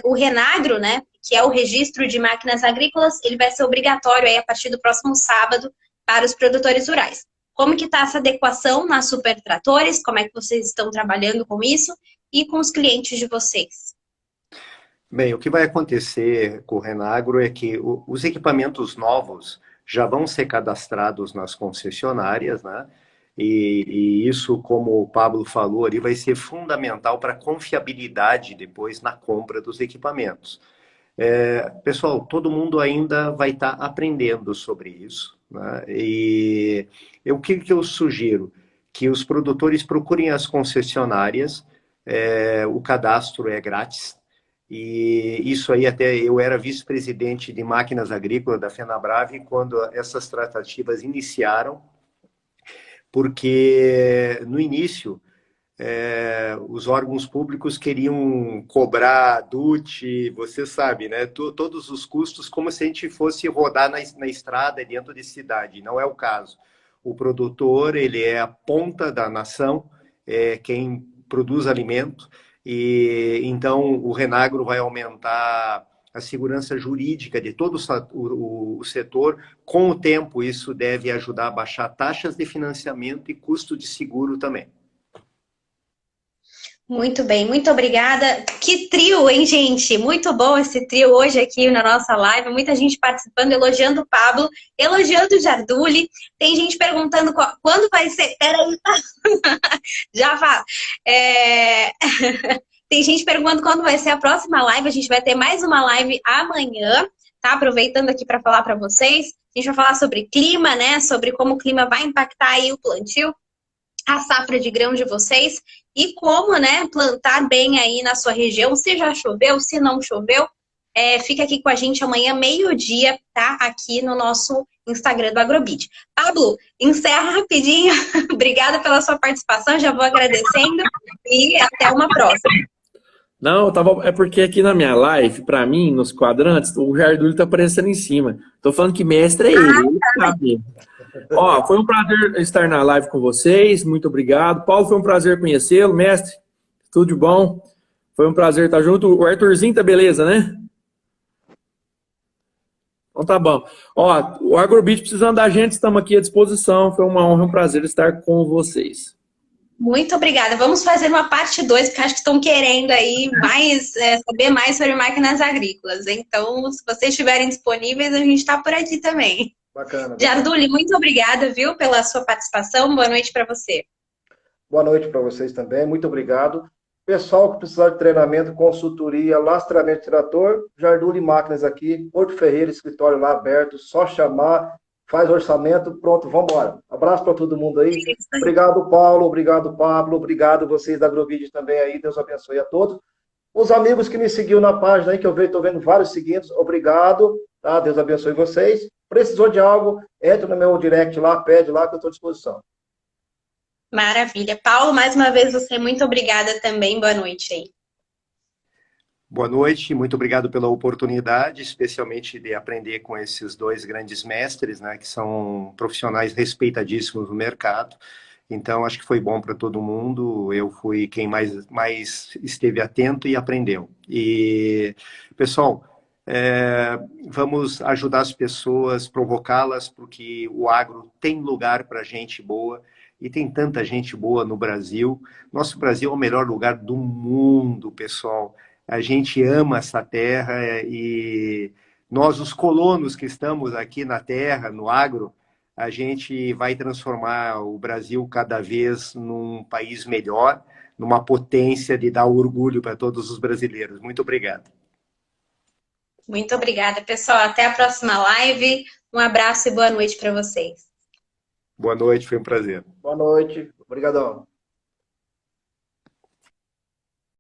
O Renagro, né, que é o registro de máquinas agrícolas, ele vai ser obrigatório aí a partir do próximo sábado para os produtores rurais. Como que está essa adequação nas supertratores? Como é que vocês estão trabalhando com isso? E com os clientes de vocês? Bem, o que vai acontecer com o Renagro é que os equipamentos novos já vão ser cadastrados nas concessionárias, né? E isso, como o Pablo falou ali, vai ser fundamental para a confiabilidade depois na compra dos equipamentos. Pessoal, todo mundo ainda vai estar aprendendo sobre isso, né? E o que eu sugiro? Que os produtores procurem as concessionárias, o cadastro é grátis, E isso aí até eu era vice-presidente de máquinas agrícolas da FenaBrave quando essas tratativas iniciaram, porque no início os órgãos públicos queriam cobrar DUT, você sabe, né? Todos os custos, como se a gente fosse rodar na estrada dentro de cidade. Não é o caso. O produtor, ele é a ponta da nação, é quem produz alimento, e então o Renagro vai aumentar a segurança jurídica de todo o setor. Com o tempo, isso deve ajudar a baixar taxas de financiamento e custo de seguro também. Muito bem, muito obrigada. Que trio, hein, gente? Muito bom esse trio hoje aqui na nossa live. Muita gente participando, elogiando o Pablo, elogiando o Jarduli. Tem gente perguntando quando vai ser. Peraí, já fala. Tem gente perguntando quando vai ser a próxima live. A gente vai ter mais uma live amanhã, tá? Aproveitando aqui para falar para vocês. A gente vai falar sobre clima, né? Sobre como o clima vai impactar aí o plantio, a safra de grão de vocês e como, né, plantar bem aí na sua região, se já choveu, se não choveu. Fica aqui com a gente amanhã, meio-dia, tá? Aqui no nosso Instagram do Agrobid. Pablo, encerra rapidinho. Obrigada pela sua participação, já vou agradecendo e até uma próxima. Não, é porque aqui na minha live, para mim, nos quadrantes, o Jardulho tá aparecendo em cima. Tô falando que mestre é ele sabe. Ó, foi um prazer estar na live com vocês, muito obrigado. Paulo, foi um prazer conhecê-lo, mestre, tudo de bom. Foi um prazer estar junto. O Arthurzinho tá beleza, né? Então tá bom. Ó, o Agrobit precisando da gente, estamos aqui à disposição. Foi uma honra, um prazer estar com vocês. Muito obrigada. Vamos fazer uma parte 2, porque acho que estão querendo aí saber mais sobre máquinas agrícolas. Então, se vocês estiverem disponíveis, a gente está por aqui também. Bacana. Jarduli, muito obrigada, viu, pela sua participação. Boa noite para você. Boa noite para vocês também. Muito obrigado. Pessoal que precisar de treinamento, consultoria, lastramento de trator, Jarduli Máquinas aqui, Porto Ferreira, escritório lá aberto, só chamar, faz orçamento, pronto, vamos embora. Abraço para todo mundo aí. Obrigado, Paulo, obrigado, Pablo, obrigado vocês da Agrobid também aí, Deus abençoe a todos. Os amigos que me seguiu na página aí, que eu estou vendo vários seguidos, obrigado, tá? Deus abençoe vocês. Precisou de algo, entra no meu direct lá, pede lá que eu estou à disposição. Maravilha. Paulo, mais uma vez você, muito obrigada também. Boa noite aí. Boa noite, muito obrigado pela oportunidade, especialmente de aprender com esses dois grandes mestres, né, que são profissionais respeitadíssimos no mercado. Então, acho que foi bom para todo mundo. Eu fui quem mais esteve atento e aprendeu. E, pessoal, vamos ajudar as pessoas, provocá-las, porque o agro tem lugar para gente boa. E tem tanta gente boa no Brasil. Nosso Brasil é o melhor lugar do mundo, pessoal. A gente ama essa terra e nós, os colonos que estamos aqui na terra, no agro, a gente vai transformar o Brasil cada vez num país melhor, numa potência de dar orgulho para todos os brasileiros. Muito obrigado. Muito obrigada, pessoal. Até a próxima live. Um abraço e boa noite para vocês. Boa noite, foi um prazer. Boa noite, obrigadão.